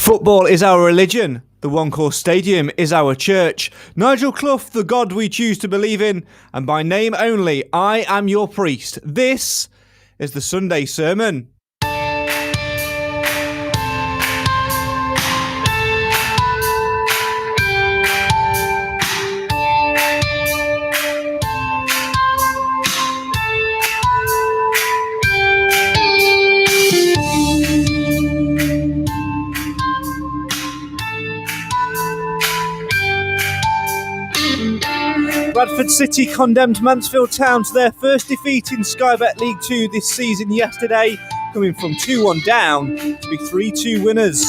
Football is our religion. The One Course Stadium is our church. Nigel Clough, the God we choose to believe in, and by name only, I am your priest. This is the Sunday Sermon. Bradford City condemned Mansfield Town to their first defeat in Sky Bet League 2 this season yesterday, coming from 2-1 down to be 3-2 winners.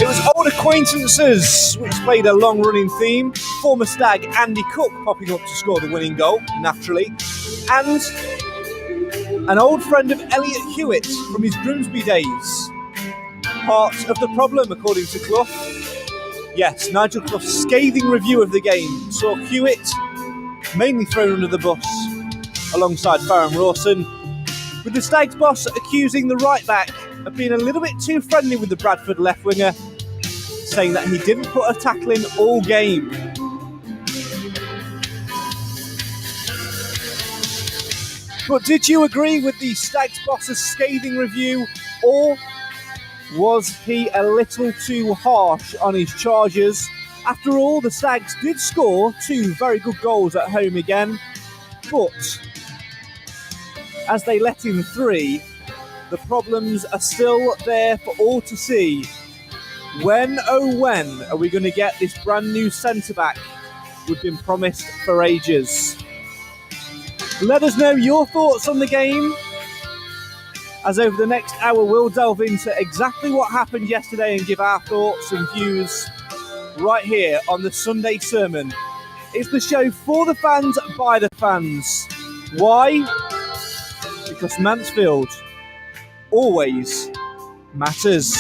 It was old acquaintances which played a long-running theme, former Stag Andy Cook popping up to score the winning goal, naturally, and an old friend of Elliot Hewitt from his Grimsby days. Part of the problem, according to Clough. Yes, Nigel Clough's scathing review of the game saw Hewitt mainly thrown under the bus alongside Farron Rawson, with the Stags boss accusing the right back of being a little bit too friendly with the Bradford left winger, saying that he didn't put a tackle in all game. But did you agree with the Stags boss's scathing review, or was he a little too harsh on his charges? After all, the Stags did score 2 very good goals at home again, but as they let in 3, the problems are still there for all to see. When, oh when, are we going to get this brand new centre-back we've been promised for ages? Let us know your thoughts on the game, as over the next hour we'll delve into exactly what happened yesterday and give our thoughts and views right here on the Sunday Sermon. It's the show for the fans, by the fans. Why? Because Mansfield always matters.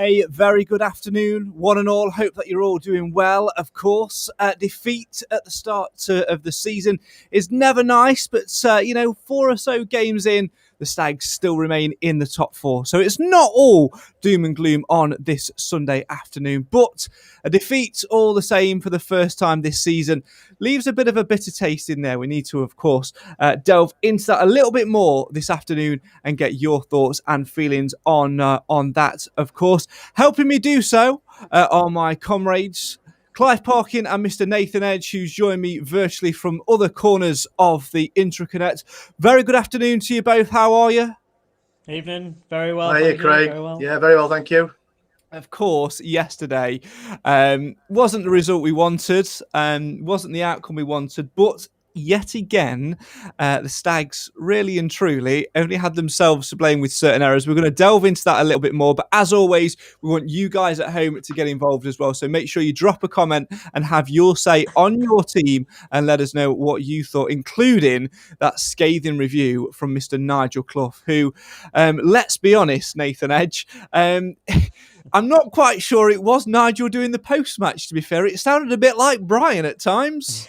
A very good afternoon, one and all. Hope that you're all doing well. Of course, defeat at the start of the season is never nice, but 4 or so games in, the Stags still remain in the top 4. So it's not all doom and gloom on this Sunday afternoon, but a defeat all the same for the first time this season leaves a bit of a bitter taste in there. We need to, of course, delve into that a little bit more this afternoon and get your thoughts and feelings on that, of course. Helping me do so are my comrades, Clive Parkin and Mr. Nathan Edge, who's joined me virtually from other corners of the Intraconet. Very good afternoon to you both. How are you? Evening. Very well. Hiya, Craig. Very well. Yeah, very well, thank you. Of course, yesterday wasn't the result we wanted, wasn't the outcome we wanted, but yet again, the Stags really and truly only had themselves to blame with certain errors. We're going to delve into that a little bit more, but as always, we want you guys at home to get involved as well. So make sure you drop a comment and have your say on your team and let us know what you thought, including that scathing review from Mr. Nigel Clough, who, let's be honest, Nathan Edge, I'm not quite sure it was Nigel doing the post-match, to be fair. It sounded a bit like Brian at times.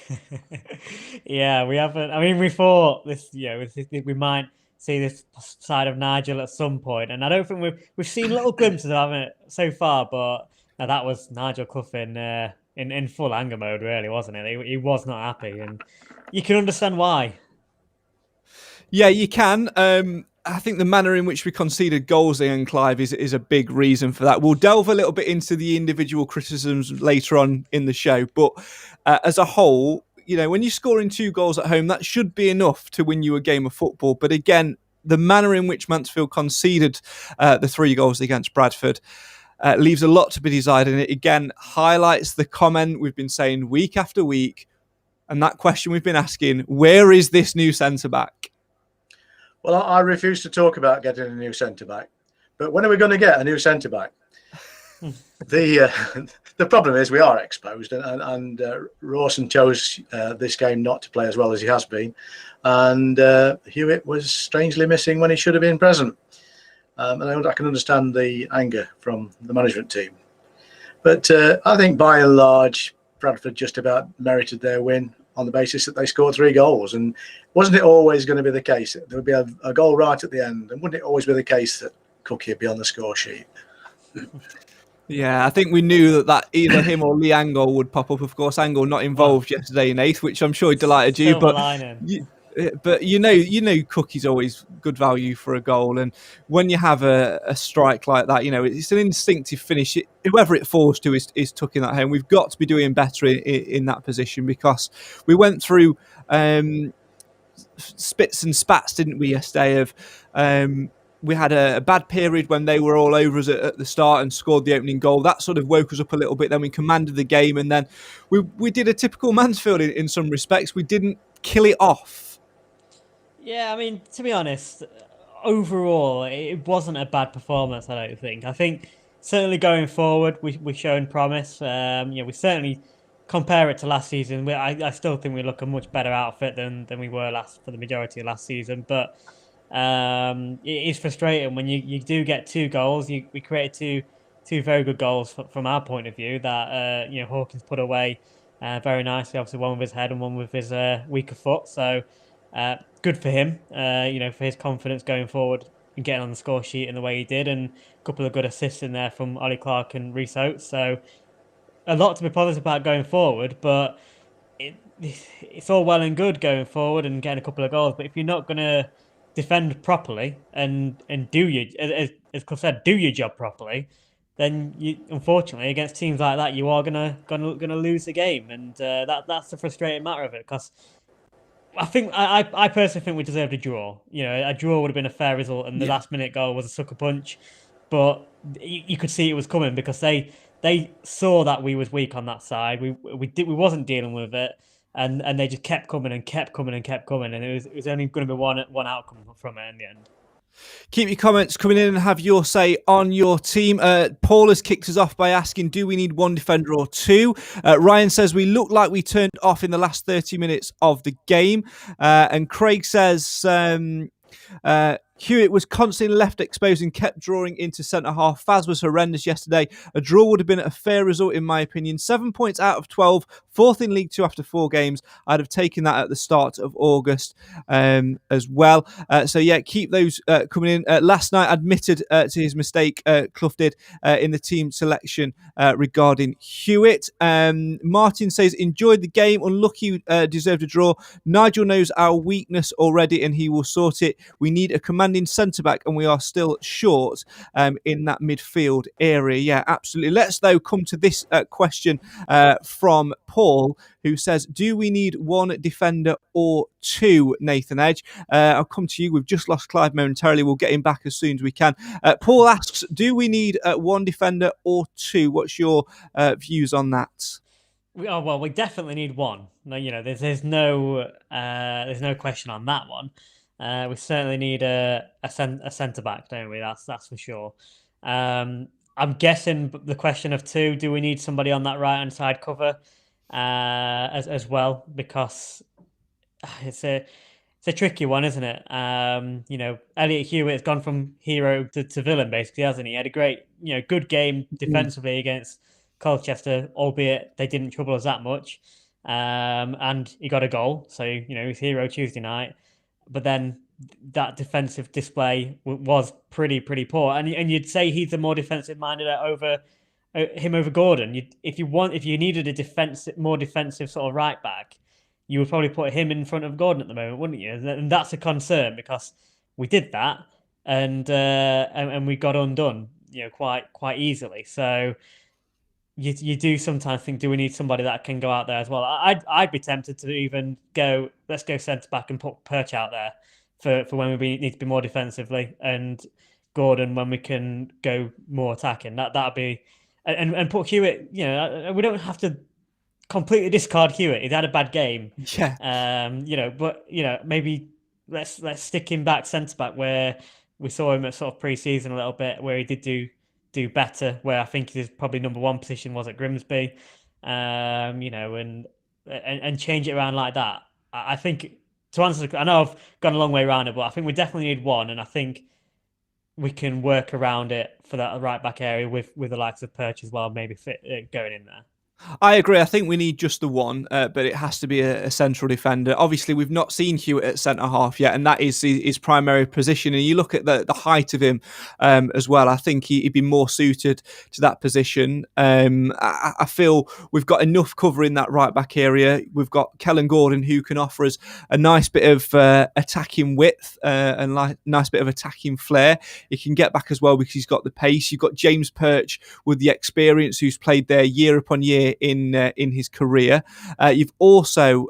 Yeah, we haven't. I mean, we thought this, we might see this side of Nigel at some point, and I don't think we've seen little glimpses of it so far, but that was Nigel Clough in full anger mode, really, wasn't it? He was not happy, and you can understand why. Yeah, you can. I think the manner in which we conceded goals in Clive is a big reason for that. We'll delve a little bit into the individual criticisms later on in the show, but as a whole, when you're scoring 2 goals at home, that should be enough to win you a game of football. But again, the manner in which Mansfield conceded the 3 goals against Bradford leaves a lot to be desired, and it again highlights the comment we've been saying week after week, and that question we've been asking: where is this new centre back? Well, I refuse to talk about getting a new centre back, but when are we going to get a new centre back? The problem is we are exposed, and Rawson chose this game not to play as well as he has been, and Hewitt was strangely missing when he should have been present. And I can understand the anger from the management team, but I think by and large Bradford just about merited their win on the basis that they scored 3 goals. And wasn't it always going to be the case that there would be a goal right at the end? And wouldn't it always be the case that Cookie would be on the score sheet? Yeah, I think we knew that either him or Lee Angle would pop up. Of course, Angle not involved yesterday in 8th, which I'm sure he delighted you. But you know, Cookie's always good value for a goal, and when you have a strike like that, you know, it's an instinctive finish. Whoever it falls to is tucking that home. We've got to be doing better in that position, because we went through spits and spats, didn't we, yesterday? We had a bad period when they were all over us at the start and scored the opening goal. That sort of woke us up a little bit. Then we commanded the game, and then we did a typical Mansfield in some respects. We didn't kill it off. Yeah, I mean, to be honest, overall, it wasn't a bad performance, I don't think. I think certainly going forward, we've shown promise. We certainly compare it to last season. I still think we look a much better outfit than we were for the majority of last season, but it is frustrating when you do get 2 goals. We created two very good goals from our point of view that Hawkins put away very nicely. Obviously, one with his head and one with his weaker foot. So good for him. For his confidence going forward and getting on the score sheet in the way he did, and a couple of good assists in there from Ollie Clark and Rhys Oates. So a lot to be positive about going forward, but it's all well and good going forward and getting a couple of goals, but if you're not going to defend properly and do your, as Clough said, do your job properly, then you, unfortunately, against teams like that, you are gonna lose the game, and that's the frustrating matter of it. Because I personally think we deserved a draw. A draw would have been a fair result, and the last minute goal was a sucker punch, but you could see it was coming because they saw that we was weak on that side. We wasn't dealing with it. And they just kept coming and kept coming and kept coming, and it was only going to be one outcome from it in the end. Keep your comments coming in and have your say on your team. Paul has kicked us off by asking, do we need 1 defender or 2? Ryan says we look like we turned off in the last 30 minutes of the game. And Craig says Hewitt was constantly left exposed and kept drawing into centre-half. Faz was horrendous yesterday. A draw would have been a fair result, in my opinion. 7 points out of 12, 4th in League 2 after 4 games. I'd have taken that at the start of August as well. Keep those coming in. Last night, admitted to his mistake, Clough did, in the team selection regarding Hewitt. Martin says, enjoyed the game. Unlucky, deserved a draw. Nigel knows our weakness already and he will sort it. We need a commanding centre-back and we are still short in that midfield area. Yeah, absolutely. Let's, though, come to this question from Paul, who says, do we need 1 defender or 2, Nathan Edge? I'll come to you. We've just lost Clive momentarily. We'll get him back as soon as we can. Paul asks, do we need 1 defender or 2? What's your views on that? We definitely need 1. No, there's no question on that one. We certainly need a centre back, don't we? That's for sure. I'm guessing the question of 2. Do we need somebody on that right hand side cover as well? Because it's a tricky one, isn't it? Elliot Hewitt has gone from hero to villain, basically, hasn't he? He had a great, good game defensively against Colchester, albeit they didn't trouble us that much. And he got a goal, so he's hero Tuesday night. But then that defensive display was pretty poor, and you'd say he's the more defensive minded over Gordon. If you needed a more defensive sort of right back, you would probably put him in front of Gordon at the moment, wouldn't you? And that's a concern because we did that and we got undone, quite easily. So you do sometimes think, do we need somebody that can go out there as well? I'd be tempted to even go, let's go centre back and put Perch out there for when we need to be more defensively, and Gordon when we can go more attacking. That'd be and put Hewitt. You know, we don't have to completely discard Hewitt. He's had a bad game. Yeah. You know, but you know, maybe let's stick him back centre back where we saw him at sort of pre-season a little bit, where he did do better. Where I think his probably number one position was at Grimsby. You know, and change it around like that. I think to answer, I know I've gone a long way around it, but I think we definitely need one, and I think we can work around it for that right back area with the likes of Perch as well, maybe going in there. I agree. I think we need just the one, but it has to be a central defender. Obviously, we've not seen Hewitt at centre half yet, and that is his primary position. And you look at the height of him as well. I think he'd be more suited to that position. I feel we've got enough cover in that right back area. We've got Kellen Gordon, who can offer us a nice bit of attacking width and nice bit of attacking flair. He can get back as well because he's got the pace. You've got James Perch with the experience, who's played there year upon year in his career. You've also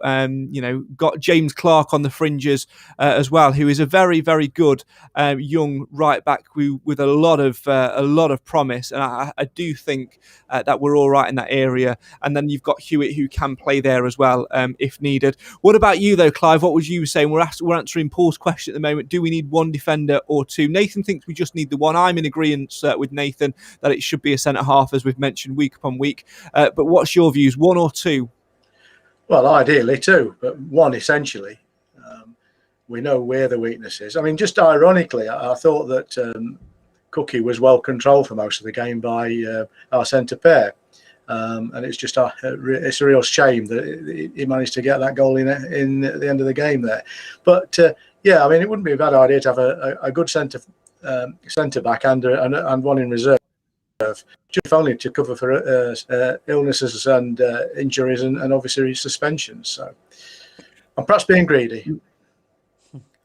got James Clark on the fringes as well, who is a very, very good young right back with a lot of promise, and I do think that we're all right in that area. And then you've got Hewitt, who can play there as well if needed. What about you though, Clive? What was you saying? We're answering Paul's question at the moment. Do we need one defender or two? Nathan thinks we just need the one. I'm in agreement with Nathan that it should be a centre half, as we've mentioned week upon week. But what's your views? One or two? Well, ideally two, but one essentially. We know where the weakness is. I mean, just ironically, I thought that Cookie was well controlled for most of the game by our centre pair. And it's just it's a real shame that he managed to get that goal in at the end of the game there. But yeah, I mean, it wouldn't be a bad idea to have a good centre back and one in reserve, just only to cover for illnesses and injuries and obviously suspensions. So I'm perhaps being greedy.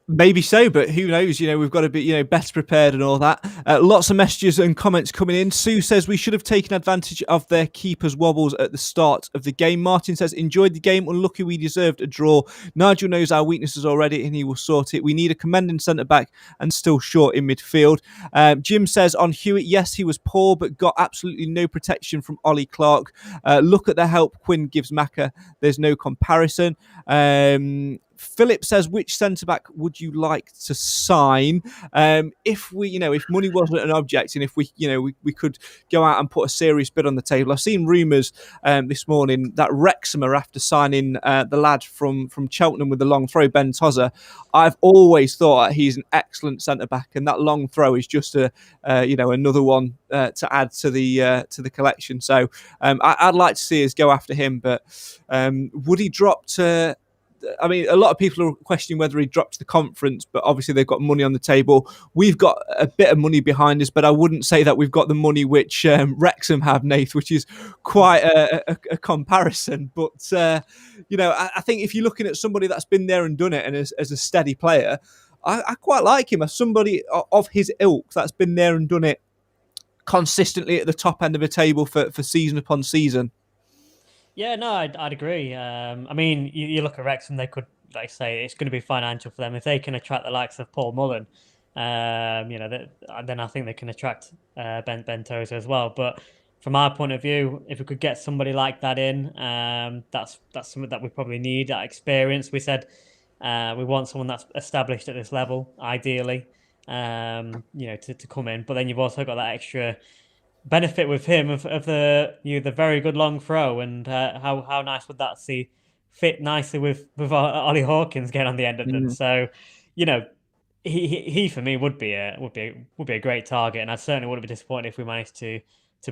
Maybe so, but who knows? You know, we've got to be, better prepared and all that. Lots of messages and comments coming in. Sue says we should have taken advantage of their keeper's wobbles at the start of the game. Martin says, enjoyed the game. Unlucky we deserved a draw. Nigel knows our weaknesses already and he will sort it. We need a commanding centre-back and still short in midfield. Jim says, on Hewitt, yes, he was poor, but got absolutely no protection from Ollie Clark. Look at the help Quinn gives Macca. There's no comparison. Philip says, which centre-back would you like to sign? If money wasn't an object and if we could go out and put a serious bid on the table. I've seen rumours this morning that Wrexham are after signing the lad from Cheltenham with the long throw, Ben Tozzer. I've always thought that he's an excellent centre-back, and that long throw is just another one to add to the collection. So I'd like to see us go after him, but would he drop to... I mean, a lot of people are questioning whether he dropped the conference, but obviously they've got money on the table. We've got a bit of money behind us, but I wouldn't say that we've got the money which Wrexham have, Nath, which is quite a comparison. But, I think if you're looking at somebody that's been there and done it and as a steady player, I quite like him as somebody of his ilk that's been there and done it consistently at the top end of a table for season upon season. Yeah, no, I'd agree. I mean, you look at Wrexham, they could, like I say, it's going to be financial for them. If they can attract the likes of Paul Mullen, then I think they can attract Ben Tozer as well. But from our point of view, if we could get somebody like that in, that's something that we probably need, that experience. We said we want someone that's established at this level, ideally, to come in. But then you've also got that extra benefit with him of the very good long throw, and how nice would that fit nicely with Ollie Hawkins getting on the end of them. So, he for me would be a great target, and I certainly wouldn't be disappointed if we managed to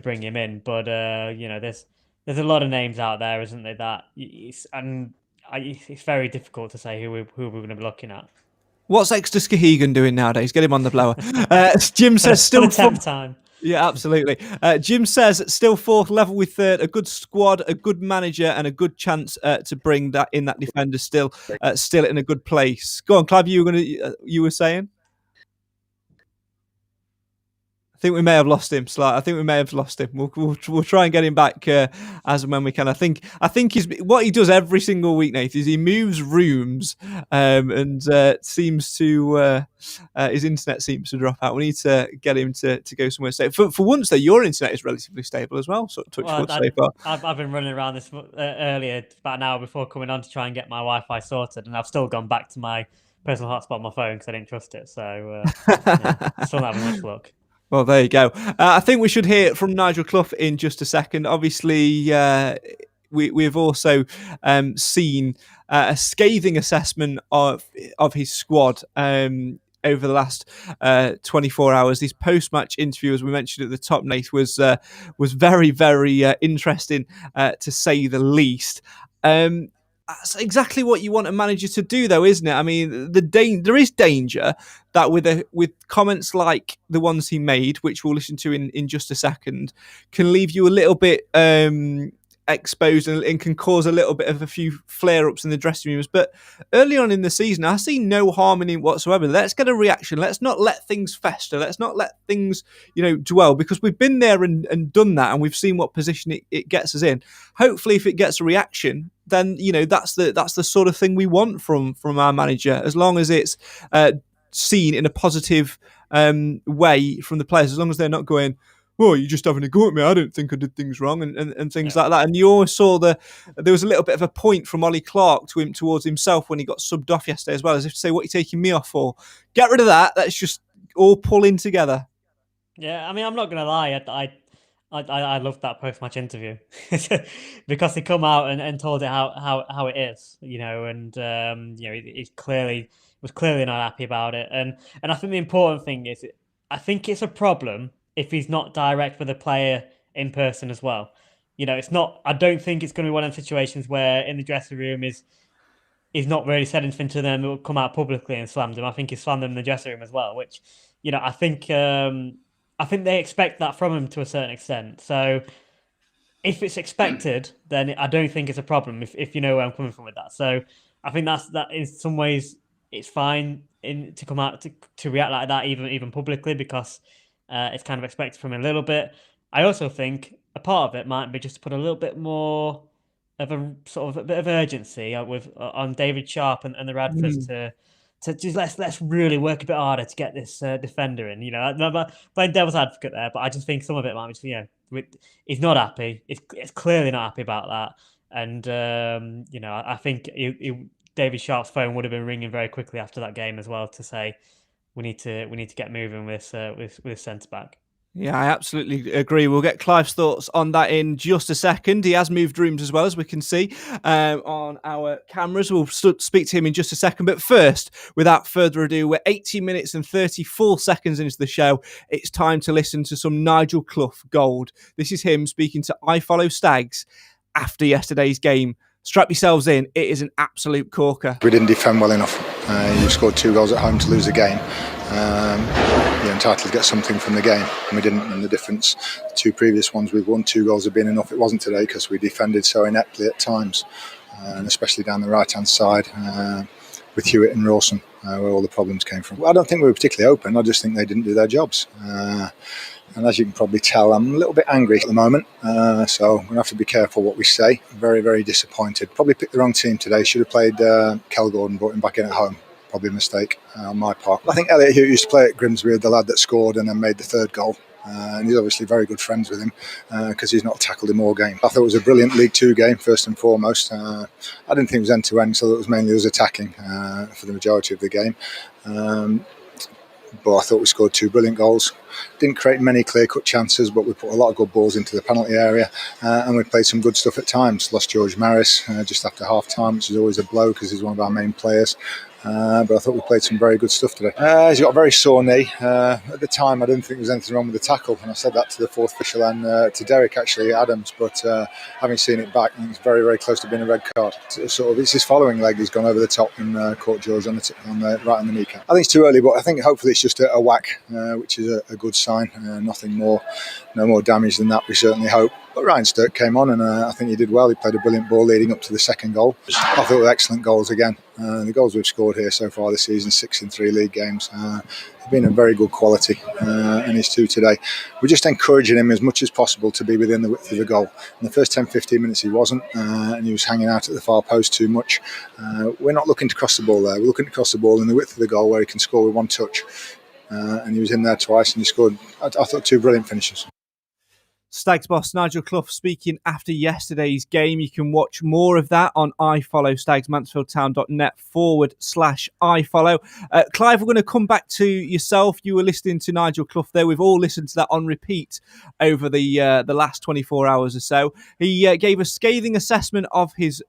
bring him in. But there's a lot of names out there, isn't there? That it's very difficult to say who we're going to be looking at. What's Exeter Scahegan doing nowadays? Get him on the blower. Jim says still 10th time. Yeah, absolutely. Jim says still fourth, level with third, a good squad, a good manager, and a good chance to bring that defender still in a good place. Go on, Clive. You were saying? I think we may have lost him. I think we may have lost him. We'll try and get him back as and when we can. I think what he does every single week, Nate, is he moves rooms and seems to his internet seems to drop out. We need to get him to go somewhere safe. For once, though, your internet is relatively stable as well. So touch wood so far. I've been running around this earlier, about an hour before coming on to try and get my Wi-Fi sorted, and I've still gone back to my personal hotspot on my phone because I didn't trust it. So still not having much luck. Well, there you go. I think we should hear from Nigel Clough in just a second. Obviously, we've also seen a scathing assessment of his squad over the last 24 hours. His post-match interview, as we mentioned at the top, Nate, was very, very interesting, to say the least. That's exactly what you want a manager to do, though, isn't it? I mean, there is danger that with comments like the ones he made, which we'll listen to in just a second, can leave you a little bit exposed and can cause a little bit of a few flare-ups in the dressing rooms. But early on in the season, I see no harm in it whatsoever. Let's get a reaction. Let's not let things fester. Let's not let things, dwell, because we've been there and done that, and we've seen what position it gets us in. Hopefully, if it gets a reaction, then that's the sort of thing we want from our manager, as long as it's seen in a positive way from the players, as long as they're not going, "Well, you're just having a go at me. I don't think I did things wrong," and things like that. And you always saw there was a little bit of a point from Ollie Clark towards himself when he got subbed off yesterday as well, as if to say, "What are you taking me off for? Get rid of that. Let's just all pull in together." Yeah, I mean, I'm not going to lie. I loved that post-match interview because he come out and told it how it is, and he was clearly not happy about it. And I think the important thing is, I think it's a problem if he's not direct with a player in person as well. It's not. I don't think it's going to be one of the situations where in the dressing room he's not really said anything to them. It will come out publicly and slammed them. I think he slammed them in the dressing room as well, which I think they expect that from him to a certain extent. So if it's expected, then I don't think it's a problem, if you know where I'm coming from with that. So I think that in some ways it's fine to come out to react like that, even publicly, because it's kind of expected from him a little bit. I also think a part of it might be just to put a little bit more of a sort of a bit of urgency on David Sharp and the Radfords to just let's really work a bit harder to get this defender in. Playing devil's advocate there, but I just think some of it might be just, he's not happy. It's clearly not happy about that, and I think David Sharp's phone would have been ringing very quickly after that game as well to say we need to get moving with centre back. Yeah, I absolutely agree. We'll get Clive's thoughts on that in just a second. He has moved rooms as well, as we can see on our cameras. We'll speak to him in just a second. But first, without further ado, we're 18 minutes and 34 seconds into the show. It's time to listen to some Nigel Clough gold. This is him speaking to I Follow Stags after yesterday's game. Strap yourselves in. It is an absolute corker. We didn't defend well enough. You scored 2 goals at home to lose a game. You're entitled to get something from the game, and we didn't. And the difference, 2 previous ones we've won, 2 goals have been enough. It wasn't today because we defended so ineptly at times, and especially down the right-hand side with Hewitt and Rawson, where all the problems came from. Well, I don't think we were particularly open. I just think they didn't do their jobs. And as you can probably tell, I'm a little bit angry at the moment, so I'm going to have to be careful what we say. Very, very disappointed. Probably picked the wrong team today. Should have played Kel Gordon, brought him back in at home. Probably a mistake on my part. I think Elliot Hewitt used to play at Grimsby, the lad that scored and then made the 3rd goal. And he's obviously very good friends with him because he's not tackled him all game. I thought it was a brilliant League 2 game, first and foremost. I didn't think it was end-to-end, so it was mainly us attacking for the majority of the game. But I thought we scored 2 brilliant goals. Didn't create many clear-cut chances, but we put a lot of good balls into the penalty area, and we played some good stuff at times. Lost George Maris just after half-time, which is always a blow because he's one of our main players. But I thought we played some very good stuff today. He's got a very sore knee. At the time, I didn't think there was anything wrong with the tackle, and I said that to the 4th official and to Derek, actually, Adams. But having seen it back, I think it's very, very close to being a red card. It's his following leg. He's gone over the top and caught George right on the kneecap. I think it's too early, but I think hopefully it's just a whack, which is a good sign. Nothing more, no more damage than that. We certainly hope. But Ryan Sturck came on, and I think he did well. He played a brilliant ball leading up to the second goal. I thought they were excellent goals again. The goals we've scored here so far this season, 6 in 3 league games, have been of very good quality, and his 2 today. We're just encouraging him as much as possible to be within the width of the goal. In the first 10-15 minutes he wasn't, and he was hanging out at the far post too much. We're not looking to cross the ball there. We're looking to cross the ball in the width of the goal where he can score with one touch. And he was in there twice, and he scored, I thought, 2 brilliant finishes. Stags boss Nigel Clough speaking after yesterday's game. You can watch more of that on iFollow, stagsmansfieldtown.net/iFollow. Clive, we're going to come back to yourself. You were listening to Nigel Clough there. We've all listened to that on repeat over the last 24 hours or so. He gave a scathing assessment of his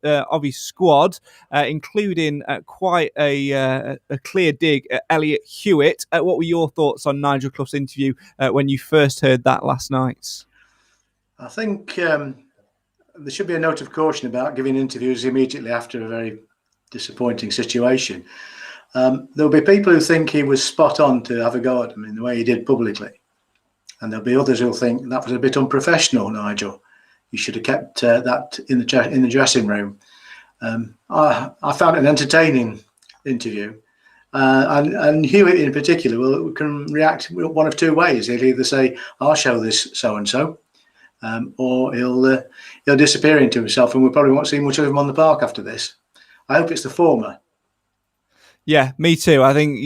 squad, including quite a clear dig at Elliot Hewitt. What were your thoughts on Nigel Clough's interview when you first heard that last night? I think there should be a note of caution about giving interviews immediately after a very disappointing situation. There'll be people who think he was spot on to have a go at him in the way he did publicly. And there'll be others who'll think that was a bit unprofessional, Nigel. You should have kept that in the dressing room. I found it an entertaining interview. And Hewitt in particular can react one of 2 ways. He'll either say, I'll show this so-and-so, or he'll disappear into himself, and we probably won't see much of him on the park after this. I hope it's the former. Yeah, me too. I think,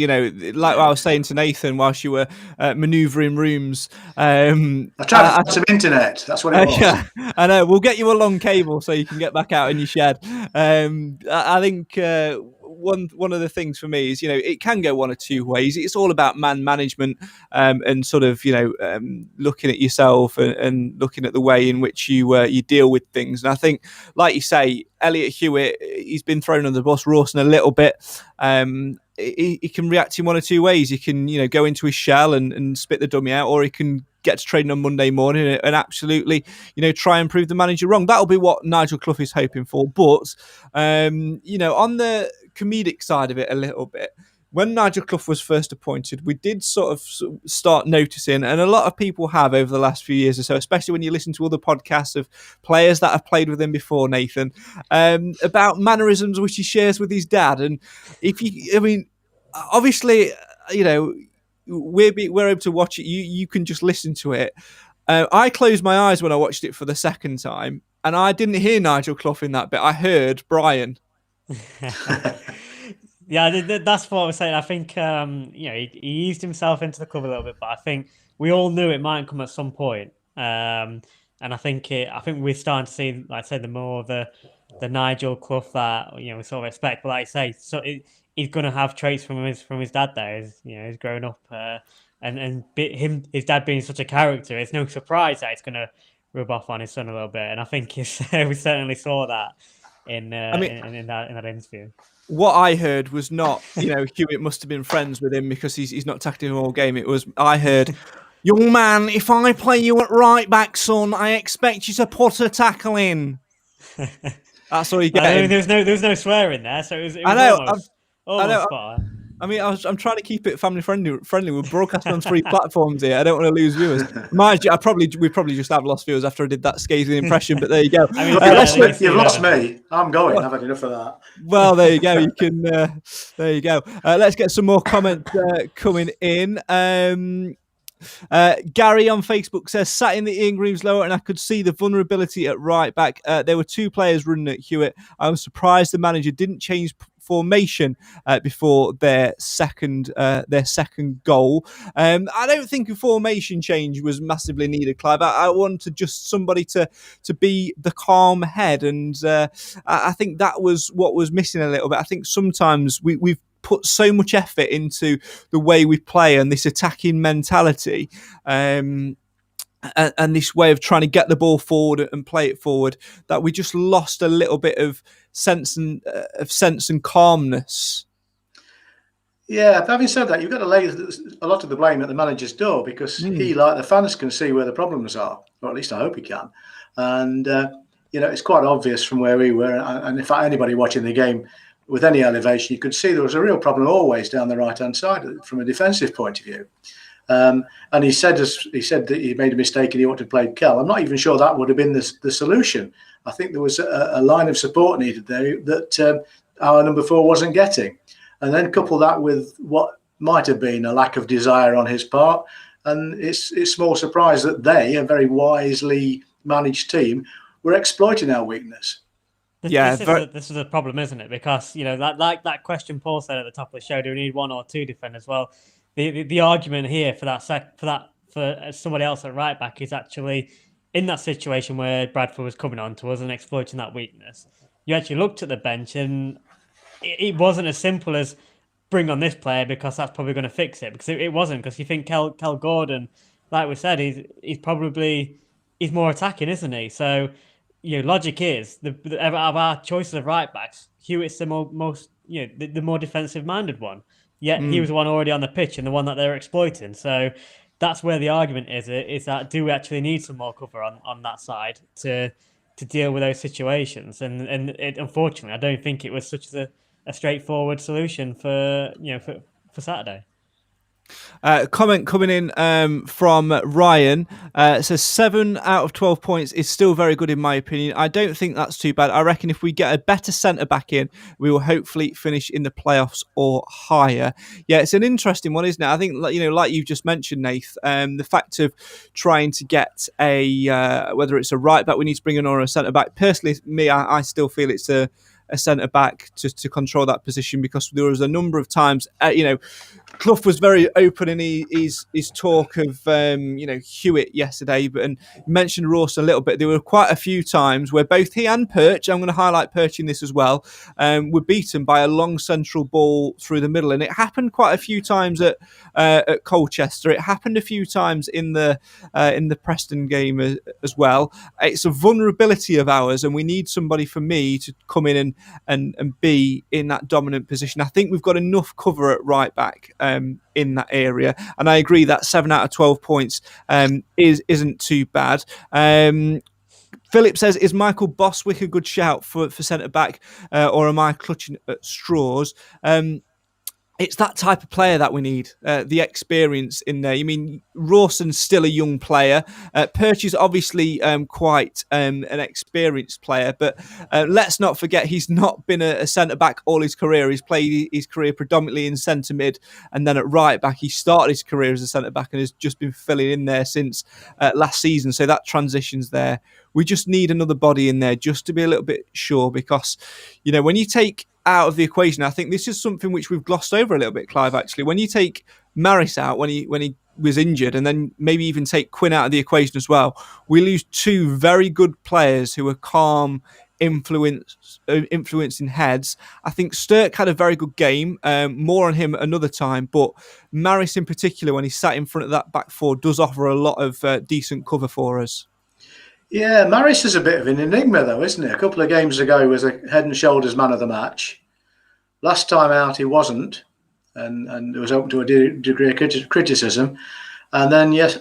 like I was saying to Nathan whilst you were manoeuvring rooms. I tried to find some internet. That's what it was. Yeah, I know. We'll get you a long cable so you can get back out in your shed. I think one of the things for me is, it can go one of 2 ways. It's all about man management and sort of, looking at yourself and looking at the way in which you deal with things. And I think, like you say, Elliot Hewitt, he's been thrown under the bus, Rawson a little bit. He can react in one of 2 ways. He can, go into his shell and spit the dummy out, or he can get to training on Monday morning and absolutely, try and prove the manager wrong. That'll be what Nigel Clough is hoping for. But, on the comedic side of it a little bit, when Nigel Clough was first appointed, we did sort of start noticing, and a lot of people have over the last few years or so, especially when you listen to other podcasts of players that have played with him before, Nathan, about mannerisms which he shares with his dad. And obviously, we're able to watch it. You can just listen to it. I closed my eyes when I watched it for the second time, and I didn't hear Nigel Clough in that bit. I heard Brian. Yeah, that's what I was saying. I think he eased himself into the club a little bit, but I think we all knew it might come at some point. And I think we're starting to see, like I said, the more the Nigel Clough that we sort of expect. But like I say, he's going to have traits from his dad there. He's grown up, and his dad being such a character, it's no surprise that it's going to rub off on his son a little bit. And I think we certainly saw that in that interview. What I heard was not, Hewitt must have been friends with him because he's not tackling him all game. It was, I heard, young man, if I play you at right back, son, I expect you to put a tackle in. That's all you get. I mean, there was no swearing there, so it was I know. almost spot. I'm trying to keep it family friendly. We're broadcasting on 3 platforms here. I don't want to lose viewers. Mind you, we probably just have lost viewers after I did that scathing impression. But there you go. You've lost me. I'm going. I've had enough of that. Well, there you go. You can. There you go. Let's get some more comments coming in. Gary on Facebook says, sat in the Ian Greaves lower and I could see the vulnerability at right back. There were 2 players running at Hewitt. I was surprised the manager didn't change formation before their second goal. I don't think a formation change was massively needed, Clive. I wanted just somebody to be the calm head, and I think that was what was missing a little bit. I think sometimes we've put so much effort into the way we play and this attacking mentality, and this way of trying to get the ball forward and play it forward, that we just lost a little bit of sense and calmness. Yeah, but having said that, you've got to lay a lot of the blame at the manager's door, because he, like the fans, can see where the problems are, or at least I hope he can. And it's quite obvious from where we were, and if anybody watching the game with any elevation, you could see there was a real problem always down the right-hand side from a defensive point of view. And he said that he made a mistake and he wanted to play Kell. I'm not even sure that would have been the solution. I think there was a line of support needed there that our number 4 wasn't getting. And then couple that with what might have been a lack of desire on his part. And it's small surprise that they, a very wisely managed team, were exploiting our weakness. This is a problem, isn't it? Because, like that question Paul said at the top of the show, do we need 1 or 2 defenders? Well, the argument here for somebody else at right back is actually in that situation where Bradford was coming on to us and exploiting that weakness. You actually looked at the bench and it wasn't as simple as bring on this player because that's probably going to fix it. Because it wasn't. Because you think Kel Gordon, like we said, he's more attacking, isn't he? So, logic is of our choices of right backs, Hewitt's the most the more defensive minded one. Yet he was the one already on the pitch and the one that they're exploiting. So that's where the argument is that do we actually need some more cover on that side to deal with those situations? And unfortunately, I don't think it was such a straightforward solution for Saturday. Comment coming in from Ryan. Says 7 out of 12 points is still very good in my opinion. I don't think that's too bad. I reckon if we get a better centre back in, we will hopefully finish in the playoffs or higher. Yeah, it's an interesting one, isn't it? I think like you've just mentioned, Nath, the fact of trying to get whether it's a right back we need to bring in or a centre back. Personally, I still feel it's a centre back to control that position, because there was a number of times, Clough was very open in his talk of Hewitt yesterday, and mentioned Ross a little bit. There were quite a few times where both he and Perch, I'm going to highlight Perch in this as well, were beaten by a long central ball through the middle, and it happened quite a few times at Colchester. It happened a few times in the Preston game as well. It's a vulnerability of ours, and we need somebody for me to come in and be in that dominant position. I think we've got enough cover at right back in that area, and I agree that 7 out of 12 points isn't too bad. Philip says, is Michael Boswick a good shout for centre back, or am I clutching at straws? It's that type of player that we need, the experience in there. You mean, Rawson's still a young player. Perch is obviously quite an experienced player, but let's not forget he's not been a centre-back all his career. He's played his career predominantly in centre-mid, and then at right-back he started his career as a centre-back and has just been filling in there since last season. So that transition's there. We just need another body in there just to be a little bit sure, because, when you take out of the equation, I think this is something which we've glossed over a little bit, Clive, actually. When you take Maris out when he was injured, and then maybe even take Quinn out of the equation as well, we lose 2 very good players who are calm, influencing heads. I think Sturck had a very good game, more on him another time, but Maris in particular, when he sat in front of that back 4, does offer a lot of decent cover for us. Yeah, Maris is a bit of an enigma, though, isn't he? A couple of games ago, he was a head and shoulders man of the match. Last time out, he wasn't, and it was open to a degree of criticism. And then, yes,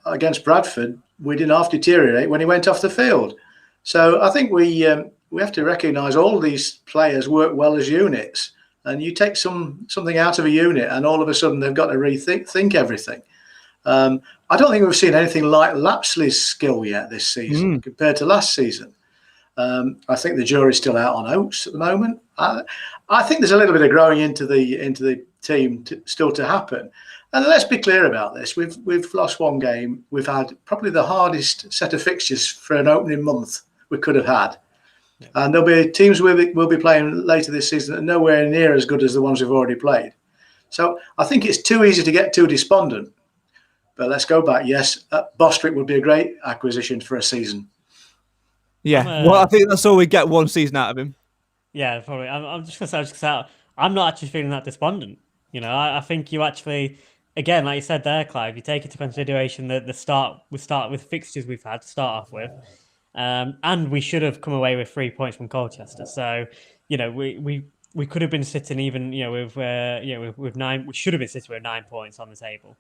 against Bradford, we didn't half deteriorate when he went off the field. So I think we have to recognise all these players work well as units, and you take something out of a unit, and all of a sudden they've got to rethink everything. I don't think we've seen anything like Lapsley's skill yet this season compared to last season. I think the jury's still out on Oates at the moment. I think there's a little bit of growing into the team still to happen. And let's be clear about this. We've lost 1 game. We've had probably the hardest set of fixtures for an opening month we could have had. Yeah. And there'll be teams we'll be playing later this season that are nowhere near as good as the ones we've already played. So I think it's too easy to get too despondent. But let's go back. Yes, Bostwick would be a great acquisition for a season. Yeah, well, I think that's all we get 1 season out of him. Yeah, probably. I'm just going to say, I'm not actually feeling that despondent. I think you actually, again, like you said there, Clive, you take into consideration that we start with fixtures we've had to start off with, and we should have come away with 3 points from Colchester. So, we could have been sitting even, with 9. We should have been sitting with 9 points on the table.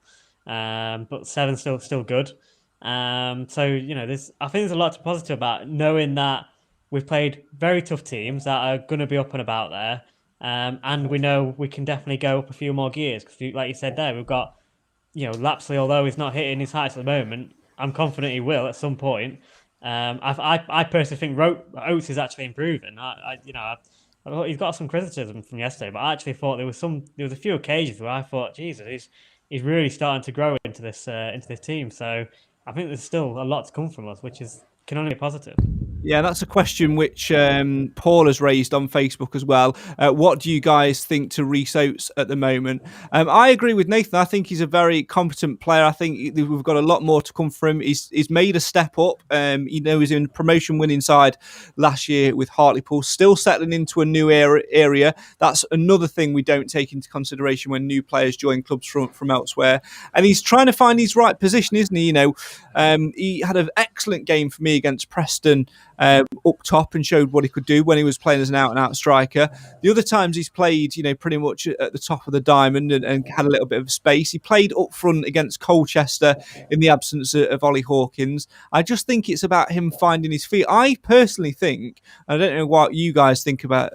But 7 still good. So I think there's a lot to positive about knowing that we've played very tough teams that are going to be up and about there, and we know we can definitely go up a few more gears because, like you said there, we've got Lapsley, although he's not hitting his heights at the moment, I'm confident he will at some point. I personally think Oates is actually improving. I thought he's got some criticism from yesterday, but I actually thought there was a few occasions where I thought, Jesus, he's really starting to grow into this team. So I think there's still a lot to come from us, which can only be positive. Yeah, that's a question which Paul has raised on Facebook as well. What do you guys think to Rhys Oates at the moment? I agree with Nathan. I think he's a very competent player. I think we've got a lot more to come from him. He's made a step up. He's in promotion winning side last year with Hartlepool, still settling into a new area. That's another thing we don't take into consideration when new players join clubs from elsewhere. And he's trying to find his right position, isn't he? He had an excellent game for me against Preston up top and showed what he could do when he was playing as an out-and-out striker. The other times he's played, pretty much at the top of the diamond and had a little bit of space. He played up front against Colchester in the absence of Ollie Hawkins. I just think it's about him finding his feet. I personally think, I don't know what you guys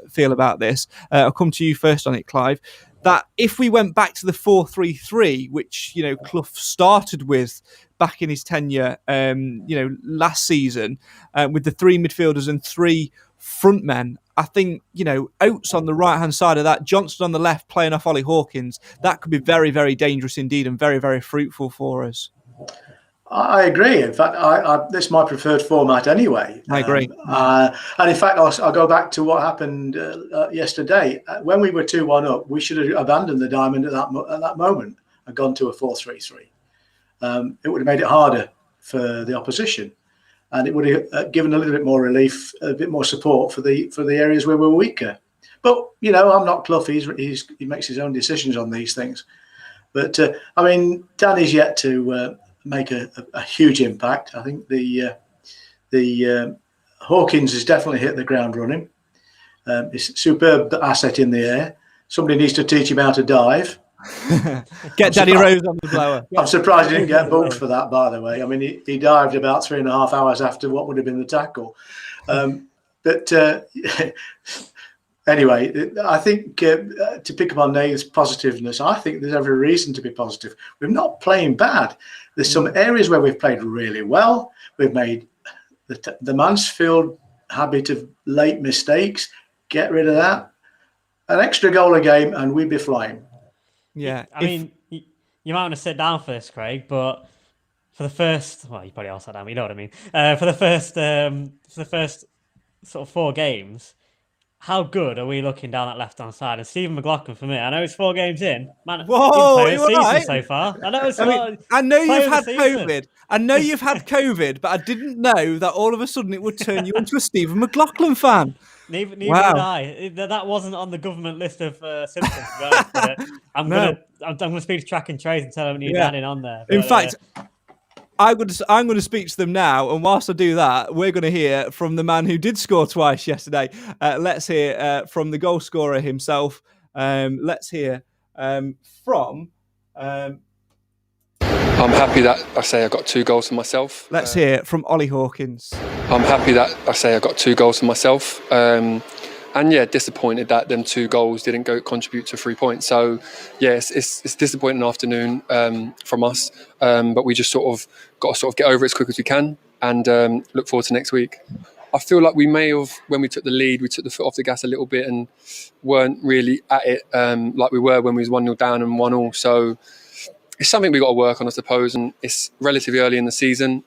feel about this. I'll come to you first on it, Clive. That if we went back to the 4-3-3, which Clough started with back in his tenure, last season, with the 3 midfielders and 3 front men, I think Oates on the right hand side of that, Johnson on the left, playing off Ollie Hawkins, that could be very, very dangerous indeed and very, very fruitful for us. I agree. In fact, this is my preferred format anyway. I agree. And in fact, I'll go back to what happened yesterday. When we were 2-1 up, we should have abandoned the diamond at that moment and gone to a 4-3-3. It would have made it harder for the opposition, and it would have given a little bit more relief, a bit more support for the areas where we're weaker. But I'm not Clough. He makes his own decisions on these things. But Danny's yet to make a huge impact. I think the Hawkins has definitely hit the ground running. It's a superb asset in the air. Somebody needs to teach him how to dive. Get Danny Rose on the blower. I'm surprised he didn't get booked for that, by the way. He dived about 3.5 hours after what would have been the tackle. Anyway, I think to pick up on Nate's positiveness, I think there's every reason to be positive. We're not playing bad. There's some areas where we've played really well. We've made the Mansfield habit of late mistakes. Get rid of that. An extra goal a game and we'd be flying. Yeah. You might want to sit down for this, Craig, but for the first, you probably all sat down, but you know what I mean. For the first sort of 4 games, how good are we looking down that left-hand side? And Stephen McLaughlin, for me, I know it's 4 games in. Man, whoa, you're right so far. I know it's I know you've had COVID. I know you've had COVID, but I didn't know that all of a sudden it would turn you into a Stephen McLaughlin fan. Neither did I. That wasn't on the government list of symptoms. I'm gonna speak to Track and Trace and tell them you're adding on there. In fact, I'm going to speak to them now, and whilst I do that, we're going to hear from the man who did score twice yesterday. Let's hear from the goal scorer himself. Let's hear from. I'm happy that I say I got 2 goals for myself. Let's hear from Ollie Hawkins. I'm happy that I say I got 2 goals for myself. And disappointed that them 2 goals didn't contribute to 3 points. So it's disappointing afternoon from us, but we just sort of got to get over it as quick as we can and look forward to next week. I feel like we may have, when we took the lead, we took the foot off the gas a little bit and weren't really at it like we were when we was 1-0 down and 1-1. So it's something we've got to work on, I suppose, and it's relatively early in the season.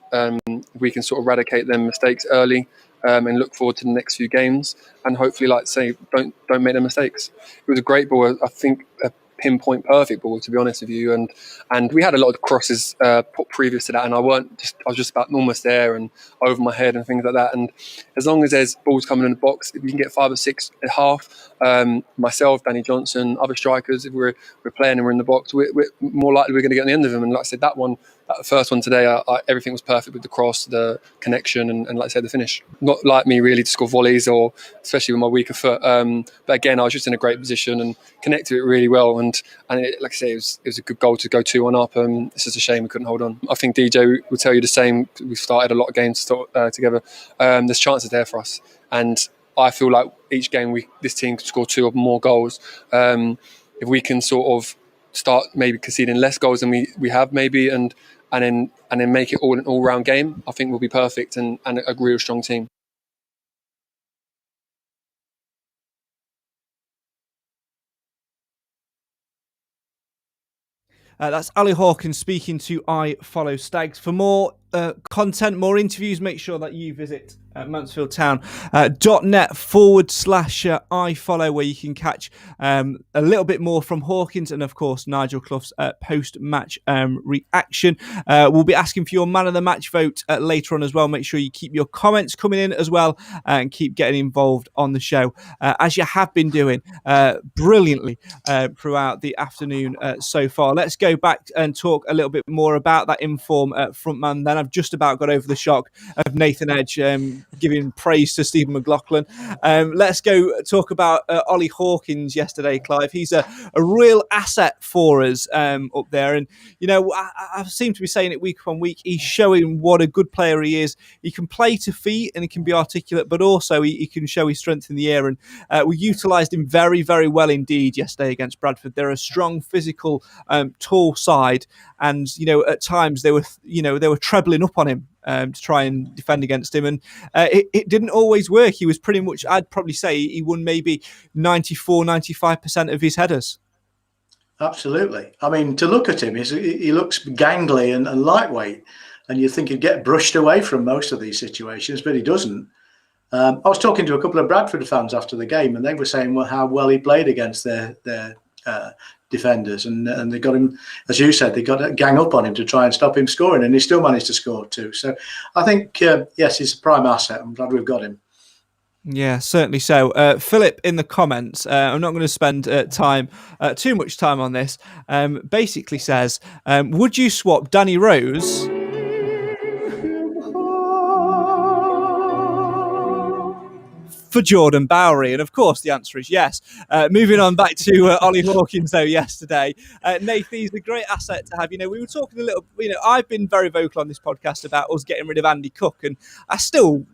We can sort of eradicate them mistakes early. And look forward to the next few games, and hopefully, like say, don't make them mistakes. It was a great ball. I think a pinpoint perfect ball, to be honest with you. And we had a lot of crosses put previous to that, and I was just about almost there and over my head and things like that. And as long as there's balls coming in the box, if you can get 5 or 6 at half, myself, Danny Johnson, other strikers, if we're playing and we're in the box, we're more likely we're going to get on the end of them. And like I said, that first one today, everything was perfect with the cross, the connection, and like I said, the finish. Not like me really to score volleys, or especially with my weaker foot. But again, I was just in a great position and connected it really well. And like I say, it was a good goal to go 2-1 up. It's just a shame we couldn't hold on. I think DJ will tell you the same. We've started a lot of games together. There's chances there for us, and I feel like each game this team can score 2 or more goals. If we can sort of start maybe conceding less goals than we have maybe, and then make it all an all-round game, I think we'll be perfect and a real strong team. That's Ali Hawkins speaking to I Follow Stags. For more content, more interviews, make sure that you visit mansfieldtown.net/iFollow, where you can catch a little bit more from Hawkins and, of course, Nigel Clough's post-match reaction. We'll be asking for your man of the match vote later on as well. Make sure you keep your comments coming in as well and keep getting involved on the show, as you have been doing brilliantly throughout the afternoon so far. Let's go back and talk a little bit more about that inform frontman. Then I've just about got over the shock of Nathan Edge giving praise to Stephen McLaughlin. Let's go talk about Ollie Hawkins yesterday, Clive. He's a real asset for us up there. And, you know, I seem to be saying it week on week. He's showing what a good player he is. He can play to feet and he can be articulate, but also he can show his strength in the air. And we utilised him very, very well indeed yesterday against Bradford. They're a strong, physical, tall side. And, you know, at times they were trebling up on him to try and defend against him. And it didn't always work. He was pretty much, I'd probably say he won maybe 94, 95% of his headers. Absolutely. I mean, to look at him, he looks gangly and lightweight. And you think he'd get brushed away from most of these situations, but he doesn't. I was talking to a couple of Bradford fans after the game, and they were saying how well he played against their defenders, and they got him, as you said, they got a gang up on him to try and stop him scoring, and he still managed to score too. So I think, yes, he's a prime asset. I'm glad we've got him. Yeah, certainly so. Philip in the comments, I'm not going to spend too much time on this, basically says, would you swap Danny Rose for Jordan Bowery? And of course the answer is yes. Moving on back to Ollie Hawkins though yesterday. Nath, he's a great asset to have. You know, we were talking a little, you know, I've been very vocal on this podcast about us getting rid of Andy Cook, and I still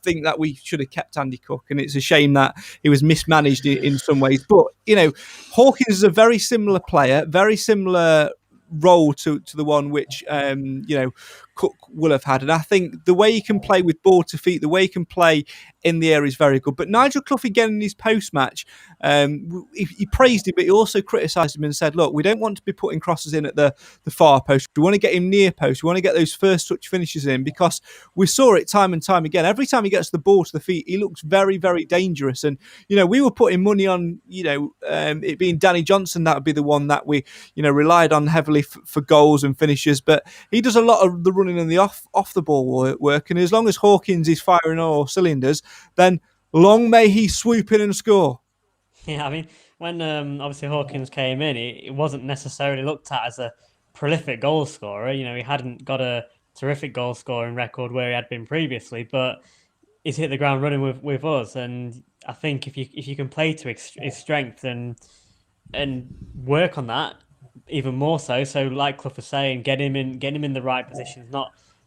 think that we should have kept Andy Cook, and it's a shame that he was mismanaged in some ways. But, you know, Hawkins is a very similar player, very similar role to the one which Cook will have had, and I think the way he can play with ball to feet, the way he can play in the air is very good. But Nigel Clough again in his post-match, he praised him, but he also criticised him and said, look, we don't want to be putting crosses in at the far post. We want to get him near post. We want to get those first touch finishes in, because we saw it time and time again. Every time he gets the ball to the feet, he looks very, very dangerous. And, you know, we were putting money on, it being Danny Johnson, that would be the one that we, relied on heavily for goals and finishes. But he does a lot of the running and the off the ball work. And as long as Hawkins is firing all cylinders, then long may he swoop in and score. Yeah, I mean, when obviously Hawkins came in, it wasn't necessarily looked at as a prolific goal scorer. You know, he hadn't got a terrific goal scoring record where he had been previously, but he's hit the ground running with us. And I think if you can play to his strength and work on that even more so like Clough was saying, get him in the right positions,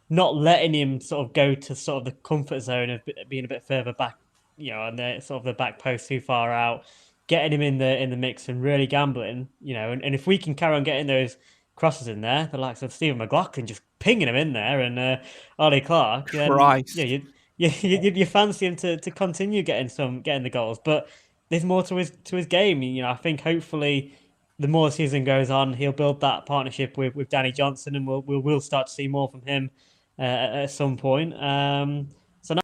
not letting him sort of go to sort of the comfort zone of being a bit further back, and the sort of the back post too far out, getting him in the mix and really gambling, and if we can carry on getting those crosses in there, the likes of Stephen McLaughlin just pinging him in there, and Ollie Clark, you fancy him to continue getting the goals. But there's more to his game. I think hopefully the more the season goes on, he'll build that partnership with Danny Johnson, and we'll start to see more from him at some point. So now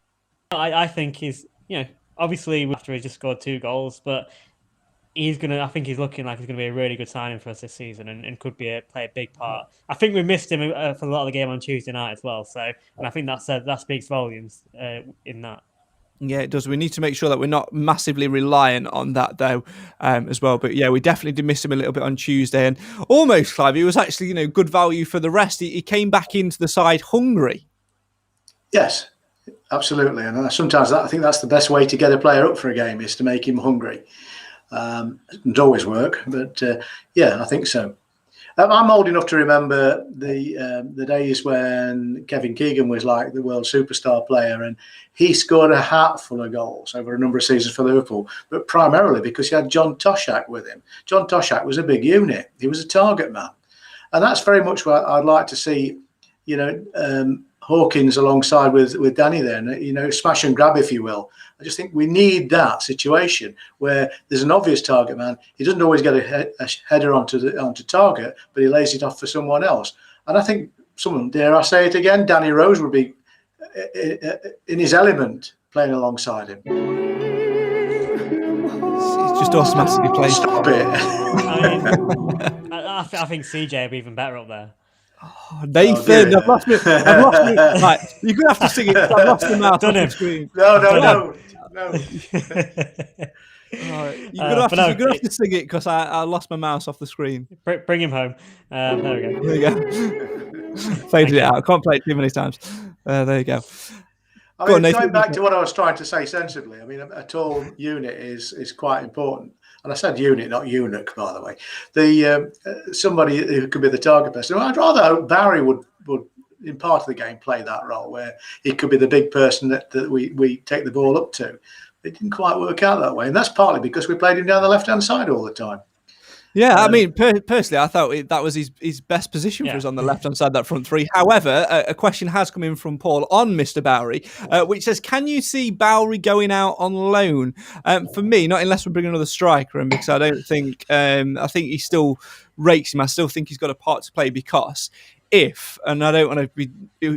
I think he's, obviously after he just scored 2 goals, but I think he's looking like he's going to be a really good signing for us this season, and could play a big part. I think we missed him for a lot of the game on Tuesday night as well. So, and I think that speaks volumes in that. Yeah, it does. We need to make sure that we're not massively reliant on that, though, as well. But yeah, we definitely did miss him a little bit on Tuesday, and almost, Clive, he was actually, good value for the rest. He came back into the side hungry. Yes, absolutely. And sometimes I think that's the best way to get a player up for a game, is to make him hungry. It doesn't always work, but yeah, I think so. I'm old enough to remember the days when Kevin Keegan was like the world superstar player, and he scored a hatful of goals over a number of seasons for Liverpool, but primarily because he had John Toshak with him. John Toshak was a big unit. He was a target man. And that's very much what I'd like to see, Hawkins alongside with Danny there, smash and grab, if you will. I just think we need that situation where there's an obvious target man. He doesn't always get a header onto target, but he lays it off for someone else. And I think someone, dare I say it again, Danny Rose would be in his element playing alongside him. It's just automatically played. Stop it. I think CJ would be even better up there. Oh, Nathan, I've lost me. Right, you're going to have to sing it. I've lost my mouth on the screen. No. You're going to have to sing it because I lost my mouse off the screen. Bring him home. There we go. There you go. Faded it out. I can't play it too many times. There you go. Going back to what I was trying to say sensibly, I mean, a tall unit is quite important. And I said unit, not eunuch, by the way. Somebody who could be the target person. I'd rather hope Barry would, in part of the game, play that role where he could be the big person that we take the ball up to. It didn't quite work out that way. And that's partly because we played him down the left-hand side all the time. Yeah, I mean, personally, I thought that was his best position for us on the left-hand side, that front three. However, a question has come in from Paul on Mr. Bowery, which says, can you see Bowery going out on loan? For me, not unless we bring another striker in, because I don't think, I think he still rakes him. I still think he's got a part to play because if, and I don't want to be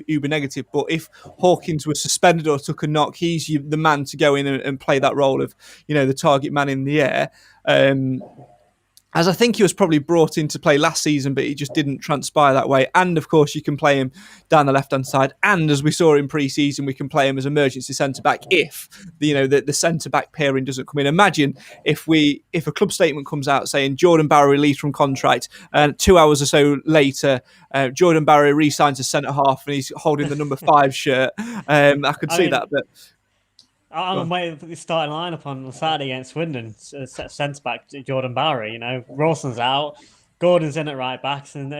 uber negative, but if Hawkins was suspended or took a knock, he's the man to go in and play that role of, the target man in the air. As I think he was probably brought in to play last season, but he just didn't transpire that way. And of course, you can play him down the left-hand side. And as we saw in pre-season, we can play him as emergency centre-back if the centre-back pairing doesn't come in. Imagine if a club statement comes out saying Jordan Barry released from contract, and 2 hours or so later, Jordan Barry re-signs as centre-half and he's holding the number 5 shirt. I could see that, but... I'm waiting for the starting lineup on Saturday against Swindon. Centre back Jordan Barry. Rawson's out, Gordon's in at right backs, and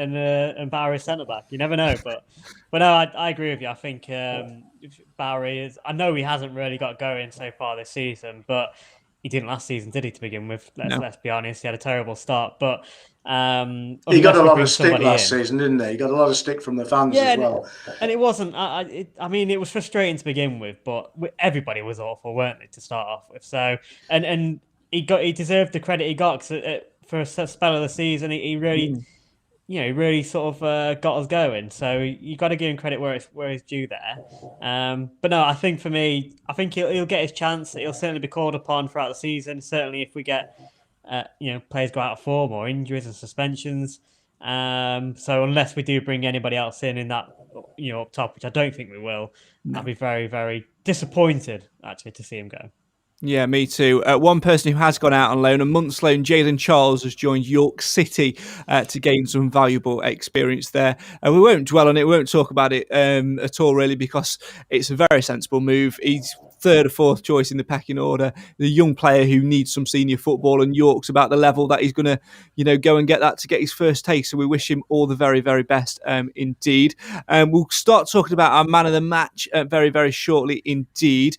Barry's centre back. You never know, but no, I agree with you. I think Barry is. I know he hasn't really got going so far this season, but he didn't last season, did he? To begin with, let's be honest, he had a terrible start, but. He got a lot of stick last season, didn't he? He got a lot of stick from the fans as well. And it wasn't. I mean, it was frustrating to begin with, but everybody was awful, weren't they, to start off with? So, and he deserved the credit he got because for a spell of the season, he really, he really sort of got us going. So you got to give him credit where it's due there. But no, I think for me, I think he'll get his chance. He'll certainly be called upon throughout the season. Certainly, if we get. Players go out of form or injuries and suspensions. So unless we do bring anybody else in that, up top, which I don't think we will, I'll be very, very disappointed actually to see him go. Yeah, me too. One person who has gone out on loan, a month's loan, Jayden Charles, has joined York City to gain some valuable experience there. We won't dwell on it, we won't talk about it at all really, because it's a very sensible move. He's third or fourth choice in the pecking order, the young player who needs some senior football, and York's about the level that he's going to, go and get that to get his first taste. So we wish him all the very, very best indeed. We'll start talking about our man of the match very, very shortly indeed.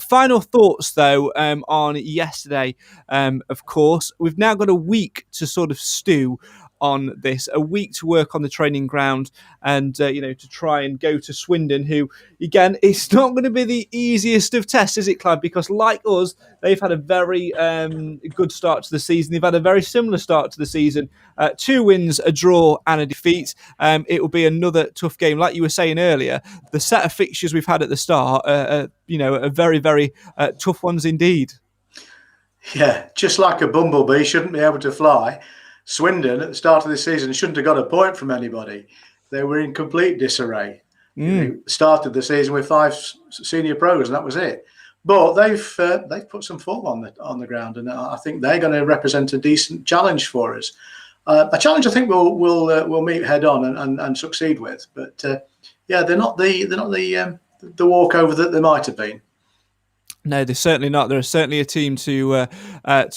Final thoughts though on yesterday, of course. We've now got a week to sort of stew on this, a week to work on the training ground and to try and go to Swindon, who again, it's not going to be the easiest of tests, is it, Clive? Because like us, they've had a very good start to the season. They've had a very similar start to the season, 2 wins, a draw and a defeat. It will be another tough game. Like you were saying earlier, the set of fixtures we've had at the start are very, very tough ones indeed. Yeah, just like a bumblebee shouldn't be able to fly, Swindon at the start of the season shouldn't have got a point from anybody. They were in complete disarray. They started the season with 5 senior pros, and that was it. But they've put some form on the ground, and I think they're going to represent a decent challenge for us. A challenge I think we'll meet head on and succeed with. But they're not the walkover that they might have been. No, they're certainly not. They're certainly a team to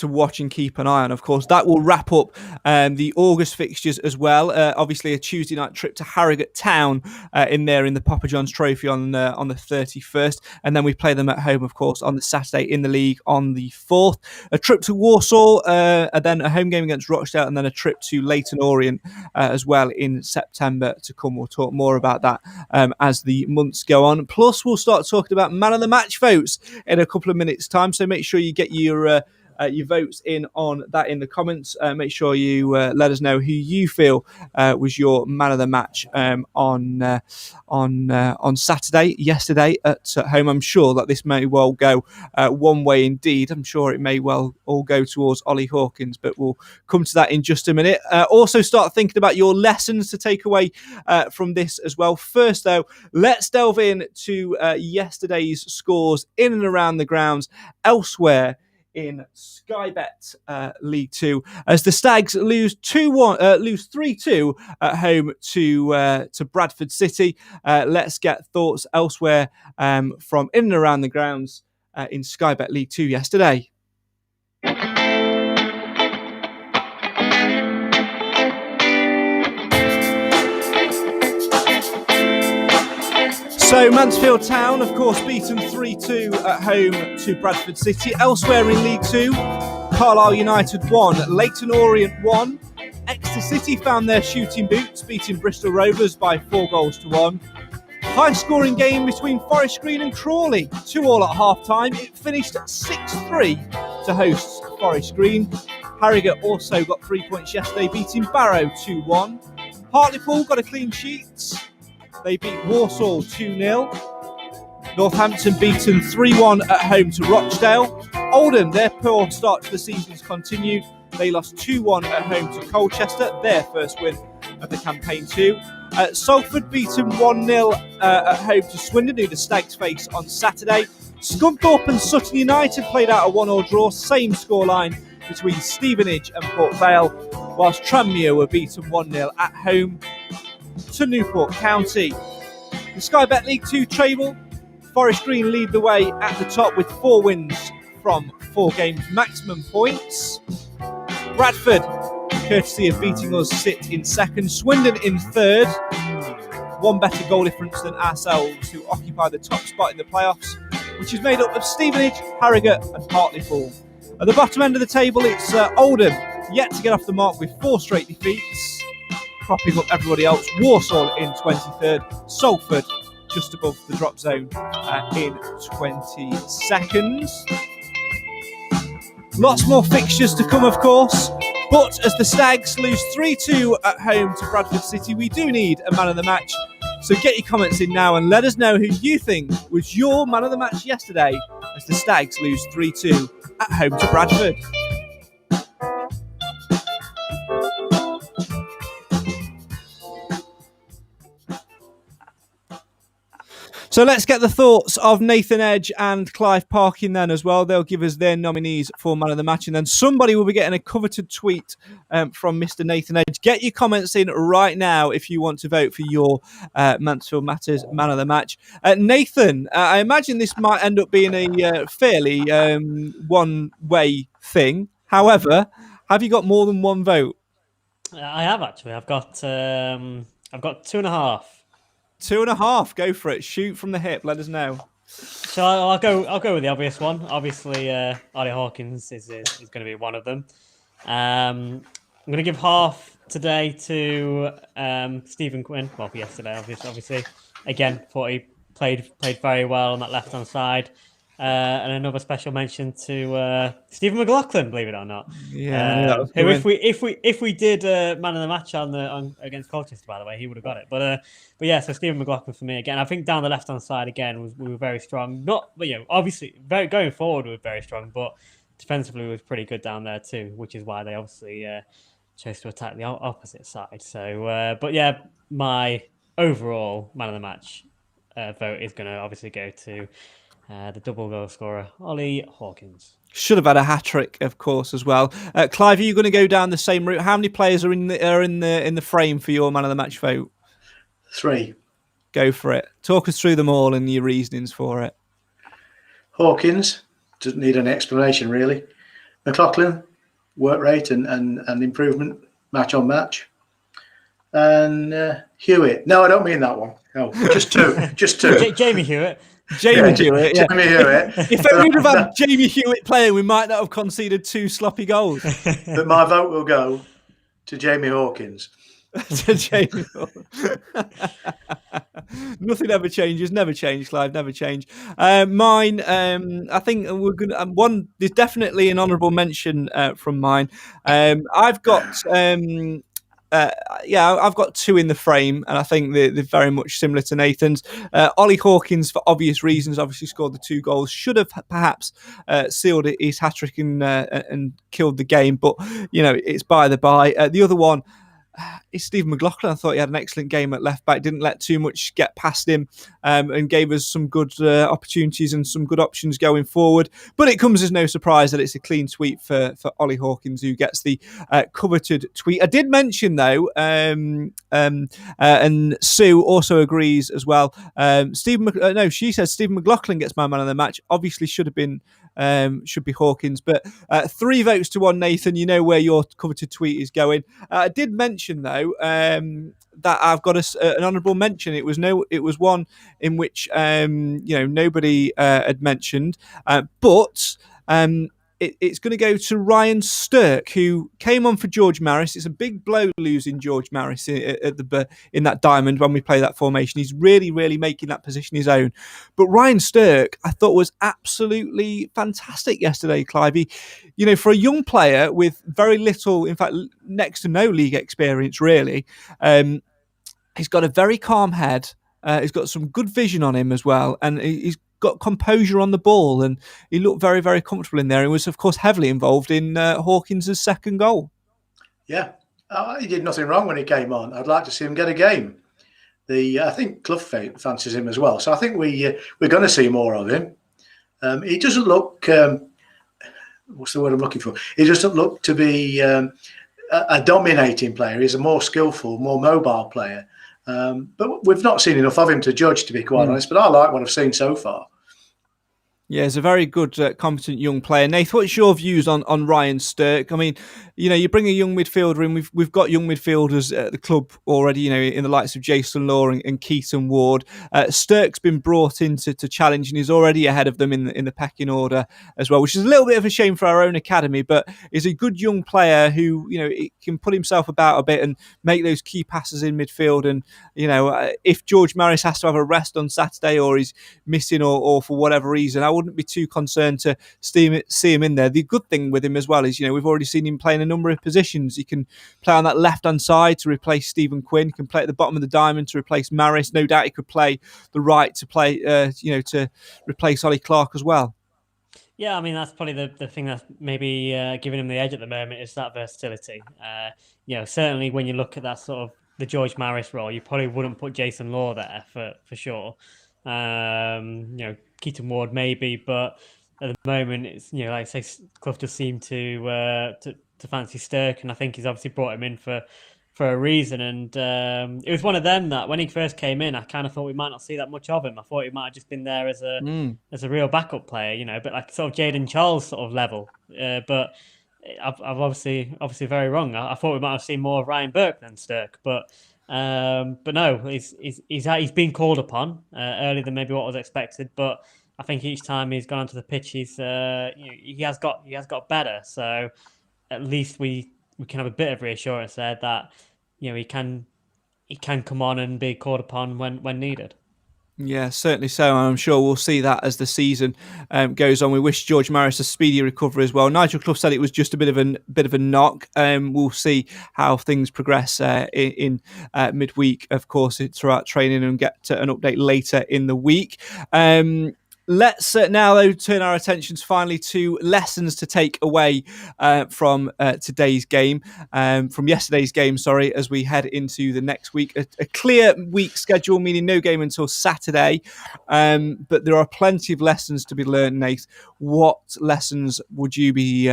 watch and keep an eye on. Of course, that will wrap up the August fixtures as well. Obviously, a Tuesday night trip to Harrogate Town in the Papa John's Trophy on the 31st, and then we play them at home, of course, on the Saturday in the league on the 4th. A trip to Warsaw, and then a home game against Rochdale, and then a trip to Leyton Orient as well in September to come. We'll talk more about that as the months go on. Plus, we'll start talking about man of the match votes in a couple of minutes' time. So make sure you get your votes in on that in the comments. Make sure you let us know who you feel was your man of the match on Saturday, yesterday at home. I'm sure that this may well go one way indeed. I'm sure it may well all go towards Ollie Hawkins, but we'll come to that in just a minute. Also start thinking about your lessons to take away from this as well. First, though, let's delve into yesterday's scores in and around the grounds elsewhere in Sky Bet League 2 as the Stags lose 3-2 at home to Bradford City. Let's get thoughts elsewhere from in and around the grounds in Sky Bet League 2 yesterday. So Mansfield Town, of course, beaten 3-2 at home to Bradford City. Elsewhere in League 2, Carlisle United won, Leyton Orient won. Exeter City found their shooting boots, beating Bristol Rovers by 4-1. High-scoring game between Forest Green and Crawley, 2-2 at half-time. It finished 6-3 to hosts Forest Green. Harrogate also got 3 points yesterday, beating Barrow 2-1. Hartlepool got a clean sheet. They beat Walsall 2-0. Northampton beaten 3-1 at home to Rochdale. Oldham, their poor start to the season has continued. They lost 2-1 at home to Colchester, their first win of the campaign too. Salford beaten 1-0 at home to Swindon, who the Stags face on Saturday. Scunthorpe and Sutton United played out a 1-1 draw, same scoreline between Stevenage and Port Vale, whilst Tranmere were beaten 1-0 at home to Newport County. The Sky Bet League 2 table, Forest Green lead the way at the top with 4 wins from 4 games, maximum points. Bradford, courtesy of beating us, sit in second. Swindon in third, 1 better goal difference than ourselves, who occupy the top spot in the playoffs, which is made up of Stevenage, Harrogate and Hartlepool. At the bottom end of the table, it's Oldham, yet to get off the mark with 4 straight defeats, propping up everybody else. Walsall in 23rd, Salford just above the drop zone in 22nd. Lots more fixtures to come, of course, but as the Stags lose 3-2 at home to Bradford City, we do need a man of the match. So get your comments in now and let us know who you think was your man of the match yesterday as the Stags lose 3-2 at home to Bradford. So let's get the thoughts of Nathan Edge and Clive Parkin then as well. They'll give us their nominees for man of the match, and then somebody will be getting a coveted tweet from Mr. Nathan Edge. Get your comments in right now if you want to vote for your Mansfield Matters man of the match. Nathan, I imagine this might end up being a fairly one-way thing. However, have you got more than one vote? I have actually. I've got 2.5. 2.5. Go for it. Shoot from the hip. Let us know. So I'll go with the obvious one. Obviously, Ollie Hawkins is going to be one of them. I'm going to give half today to Stephen Quinn. Well, yesterday, obviously. Again, thought he played very well on that left-hand side. And another special mention to Stephen McLaughlin, believe it or not. Yeah, who if we did man of the match on against Colchester, by the way, he would have got it. But yeah, so Stephen McLaughlin for me again. I think down the left hand side again we were very strong. Not, but obviously going forward we were very strong, but defensively we was pretty good down there too, which is why they obviously chose to attack the opposite side. So, but yeah, my overall man of the match vote is going to obviously go to the double goal scorer, Ollie Hawkins. Should have had a hat trick, of course, as well. Clive, are you going to go down the same route? How many players are in the frame for your man of the match vote? 3. Go for it. Talk us through them all and your reasonings for it. Hawkins doesn't need any explanation, really. McLaughlin, work rate and improvement, match on match. And Hewitt. No, I don't mean that one. No, just two. Just two. Jamie Hewitt. Jamie Hewitt. Yeah. Jamie Hewitt. If only we'd have had Jamie Hewitt playing, we might not have conceded 2 sloppy goals. But my vote will go to Jamie Hawkins. To Jamie. Nothing ever changes. Never change, Clive. Never change. Mine. I think we're gonna. One. There's definitely an honourable mention from mine. I've got. I've got 2 in the frame, and I think they're very much similar to Nathan's. Ollie Hawkins, for obvious reasons, obviously scored the 2 goals. Should have perhaps sealed his hat-trick and killed the game, but it's by the by. The other one is Stephen McLaughlin. I thought he had an excellent game at left back, didn't let too much get past him, and gave us some good opportunities and some good options going forward. But it comes as no surprise that it's a clean sweep for Ollie Hawkins, who gets the coveted tweet. I did mention though, and Sue also agrees as well. She says Stephen McLaughlin gets my man of the match. Obviously should be Hawkins, but 3 votes to 1. Nathan, you know where your coveted tweet is going. I did mention though that I've got an honourable mention. It was one in which nobody had mentioned, but it's going to go to Ryan Stirk, who came on for George Maris. It's a big blow losing George Maris in that diamond when we play that formation. He's really, really making that position his own. But Ryan Stirk, I thought, was absolutely fantastic yesterday, Clive. For a young player with very little, in fact, next to no league experience, really, he's got a very calm head. He's got some good vision on him as well, and he's got composure on the ball, and he looked very, very comfortable in there. He was, of course, heavily involved in Hawkins' second goal. Yeah, he did nothing wrong when he came on. I'd like to see him get a game. I think Clough fancies him as well, so I think we're going to see more of him. He doesn't look. What's the word I'm looking for? He doesn't look to be a dominating player. He's a more skillful, more mobile player. But we've not seen enough of him to judge, to be quite honest. But I like what I've seen so far. Yeah, he's a very good, competent young player. Nath, what's your views on Ryan Stirk? I mean, you bring a young midfielder in. We've got young midfielders at the club already, in the likes of Jason Law and Keaton Ward. Stirk's been brought in to challenge, and he's already ahead of them in the pecking order as well, which is a little bit of a shame for our own academy, but is a good young player who, can put himself about a bit and make those key passes in midfield. And, if George Maris has to have a rest on Saturday, or he's missing or for whatever reason, I wouldn't be too concerned to see him in there. The good thing with him as well is, we've already seen him play in a number of positions. He can play on that left-hand side to replace Stephen Quinn. He can play at the bottom of the diamond to replace Maris. No doubt he could play the right to play, to replace Ollie Clark as well. Yeah, I mean, that's probably the thing that's maybe giving him the edge at the moment is that versatility. Certainly when you look at that sort of the George Maris role, you probably wouldn't put Jason Law there for sure. Keaton Ward maybe, but at the moment it's like I say, Clough does seem to fancy Stirk, and I think he's obviously brought him in for a reason. And it was one of them that when he first came in, I kind of thought we might not see that much of him. I thought he might have just been there as a real backup player, but like sort of Jayden Charles sort of level. But I've obviously very wrong. I thought we might have seen more of Ryan Burke than Stirk, but no, he's been called upon earlier than maybe what was expected. But I think each time he's gone onto the pitch, he has got better. So at least we can have a bit of reassurance there that he can come on and be called upon when needed. Yeah, certainly so. I'm sure we'll see that as the season goes on. We wish George Maris a speedy recovery as well. Nigel Clough said it was just a bit of a knock. We'll see how things progress in midweek, of course, throughout training, and get an update later in the week. Let's now, though, turn our attentions finally to lessons to take away from today's game, from yesterday's game, as we head into the next week. A clear week schedule, meaning no game until Saturday, but there are plenty of lessons to be learned, Nate. What lessons would you be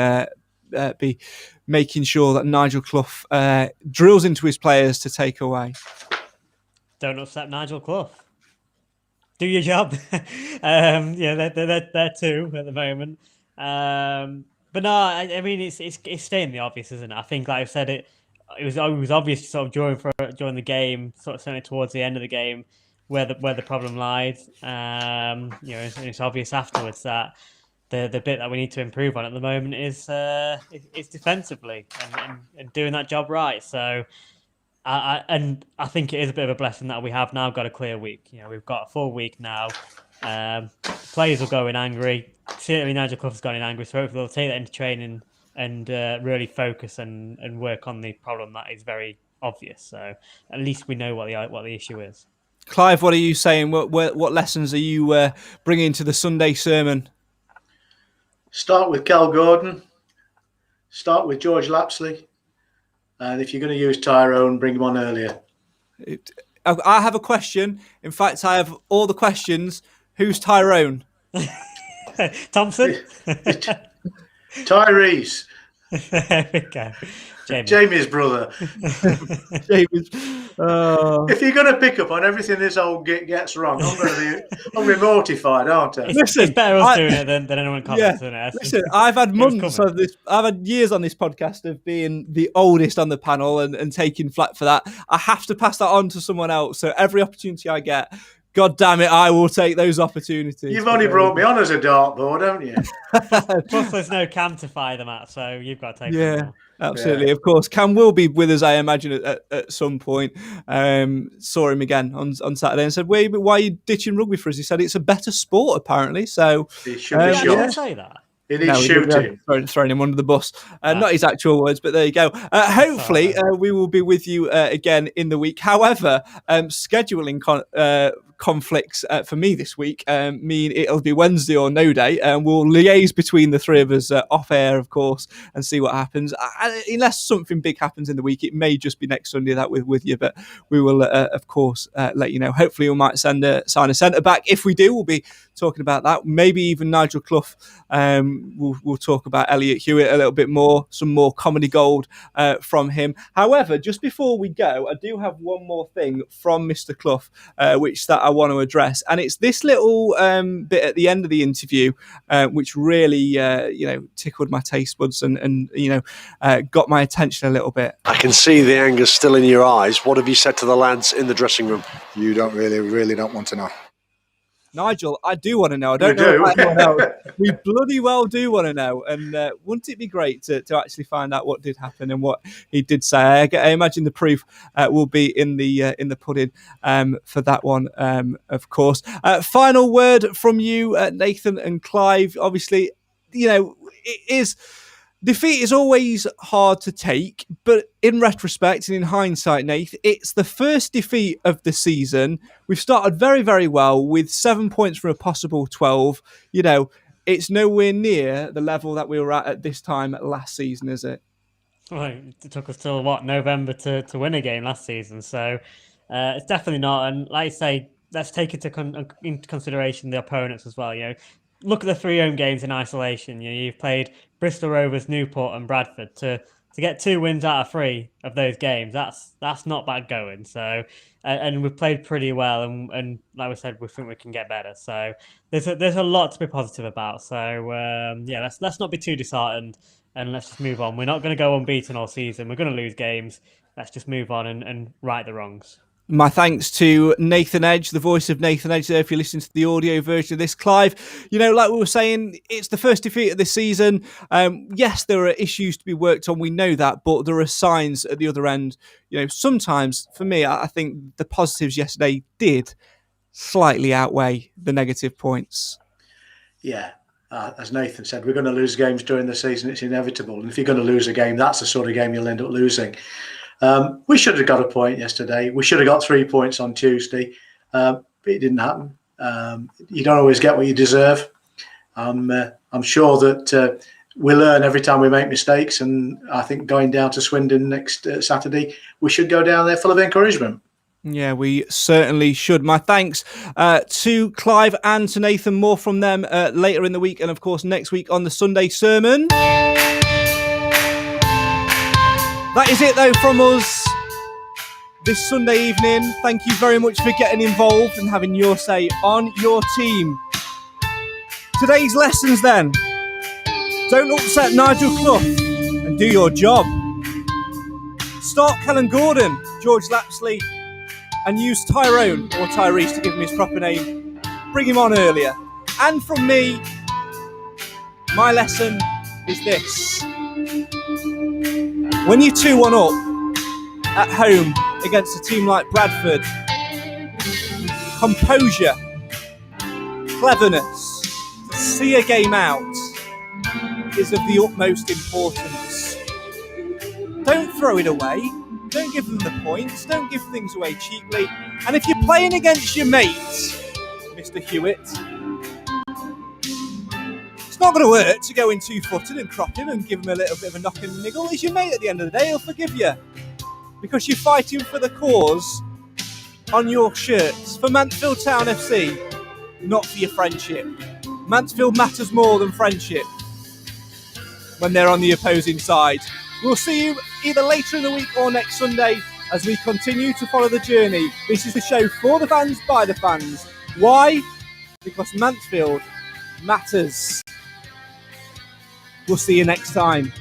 making sure that Nigel Clough drills into his players to take away? Don't upset Nigel Clough. do your job. They're two at the moment. But no, I mean it's staying the obvious, isn't it? I think, like I said, it was obvious sort of during the game, sort of certainly towards the end of the game, where the problem lied. It's obvious afterwards that the bit that we need to improve on at the moment is defensively and doing that job right. So. I think it is a bit of a blessing that we have now got a clear week. We've got a full week now. Players will go in angry. Certainly Nigel Clough's gone in angry, so hopefully they'll take that into training and really focus and work on the problem that is very obvious. So at least we know what the issue is. Clive, what are you saying? What lessons are you bringing to the Sunday sermon? Start with Cal Gordon. Start with George Lapsley. And if you're going to use Tyrone, bring him on earlier. I have a question. In fact, I have all the questions. Who's Tyrone? Thompson? Tyrese. There we go. Jamie's brother. Jamie's. Oh. If you're going to pick up on everything this old git gets wrong, I'm going to be mortified, aren't I? Listen, it's better us doing it than anyone comments on it. Listen, I've had months of this. I've had years on this podcast of being the oldest on the panel and taking flack for that. I have to pass that on to someone else. So every opportunity I get, God damn it, I will take those opportunities. You've only brought me on as a dartboard, haven't you? Plus, there's no Cam to fire them at, so you've got to take them. Yeah, absolutely. Yeah. Of course, Cam will be with us, I imagine, at some point. Saw him again on Saturday and said, "Wait, but why are you ditching rugby for us?" He said it's a better sport, apparently. So he should be shot. Say that. It is shooting. Throwing him under the bus. Not his actual words, but there you go. Hopefully, we will be with you again in the week. However, scheduling conflicts for me this week mean it'll be Wednesday or no day, and we'll liaise between the three of us off air, of course, and see what happens. Unless something big happens in the week, it may just be next Sunday that we're with you, but we will, of course, let you know. Hopefully, we might sign a centre back. If we do, we'll be talking about that. Maybe even Nigel Clough. We'll talk about Elliot Hewitt a little bit more, some more comedy gold from him. However, just before we go, I do have one more thing from Mr. Clough, which that I want to address, and it's this little bit at the end of the interview, which really, tickled my taste buds and got my attention a little bit. I can see the anger still in your eyes. What have you said to the lads in the dressing room? You don't really don't want to know. Nigel, I do want to know. I don't know if anyone else. We bloody well do want to know. And wouldn't it be great to actually find out what did happen and what he did say? I imagine the proof will be in the pudding for that one, of course. Final word from you, Nathan and Clive. Obviously, it is... Defeat is always hard to take, but in retrospect and in hindsight, Nath, it's the first defeat of the season. We've started very, very well with 7 points from a possible 12. It's nowhere near the level that we were at this time last season, is it? Well, it took us till November to win a game last season, so it's definitely not. And like I say, let's take into consideration the opponents as well. Look at the 3 home games in isolation. You've played Bristol Rovers, Newport, and Bradford. To get 2 wins out of 3 of those games, that's not bad going. So, and we've played pretty well, and like we said, we think we can get better. So there's a lot to be positive about. So let's not be too disheartened, and let's just move on. We're not going to go unbeaten all season. We're going to lose games. Let's just move on and right the wrongs. My thanks to Nathan Edge, the voice of Nathan Edge there, if you're listening to the audio version of this. Clive, like we were saying, it's the first defeat of this season. Yes, there are issues to be worked on, we know that, but there are signs at the other end. Sometimes, for me, I think the positives yesterday did slightly outweigh the negative points. Yeah, as Nathan said, we're going to lose games during the season. It's inevitable. And if you're going to lose a game, that's the sort of game you'll end up losing. We should have got a point yesterday. We should have got 3 points on Tuesday, but it didn't happen. You don't always get what you deserve. I'm sure that we learn every time we make mistakes, and I think going down to Swindon next Saturday, we should go down there full of encouragement. Yeah, we certainly should. My thanks to Clive and to Nathan. More from them later in the week, and of course next week on the Sunday Sermon. That is it, though, from us this Sunday evening. Thank you very much for getting involved and having your say on your team. Today's lessons then. Don't upset Nigel Clough and do your job. Start Kellen Gordon, George Lapsley, and use Tyrone, or Tyrese to give him his proper name. Bring him on earlier. And from me, my lesson is this. When you're 2-1 up at home against a team like Bradford, composure, cleverness, to see a game out is of the utmost importance. Don't throw it away. Don't give them the points. Don't give things away cheaply. And if you're playing against your mates, Mr. Hewitt, it's not going to hurt to go in 2-footed and crop him and give him a little bit of a knock and niggle. He's your mate at the end of the day. He'll forgive you. Because you're fighting for the cause on your shirts. For Mansfield Town FC, not for your friendship. Mansfield matters more than friendship when they're on the opposing side. We'll see you either later in the week or next Sunday as we continue to follow the journey. This is the show for the fans, by the fans. Why? Because Mansfield matters. We'll see you next time.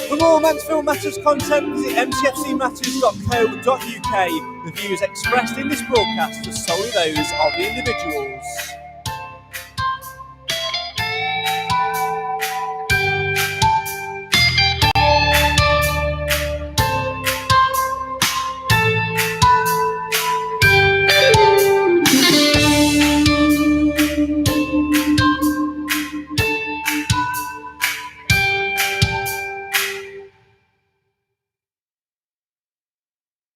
For more Mansfield Matters content, visit mcfcmatters.co.uk. The views expressed in this broadcast are solely those of the individuals.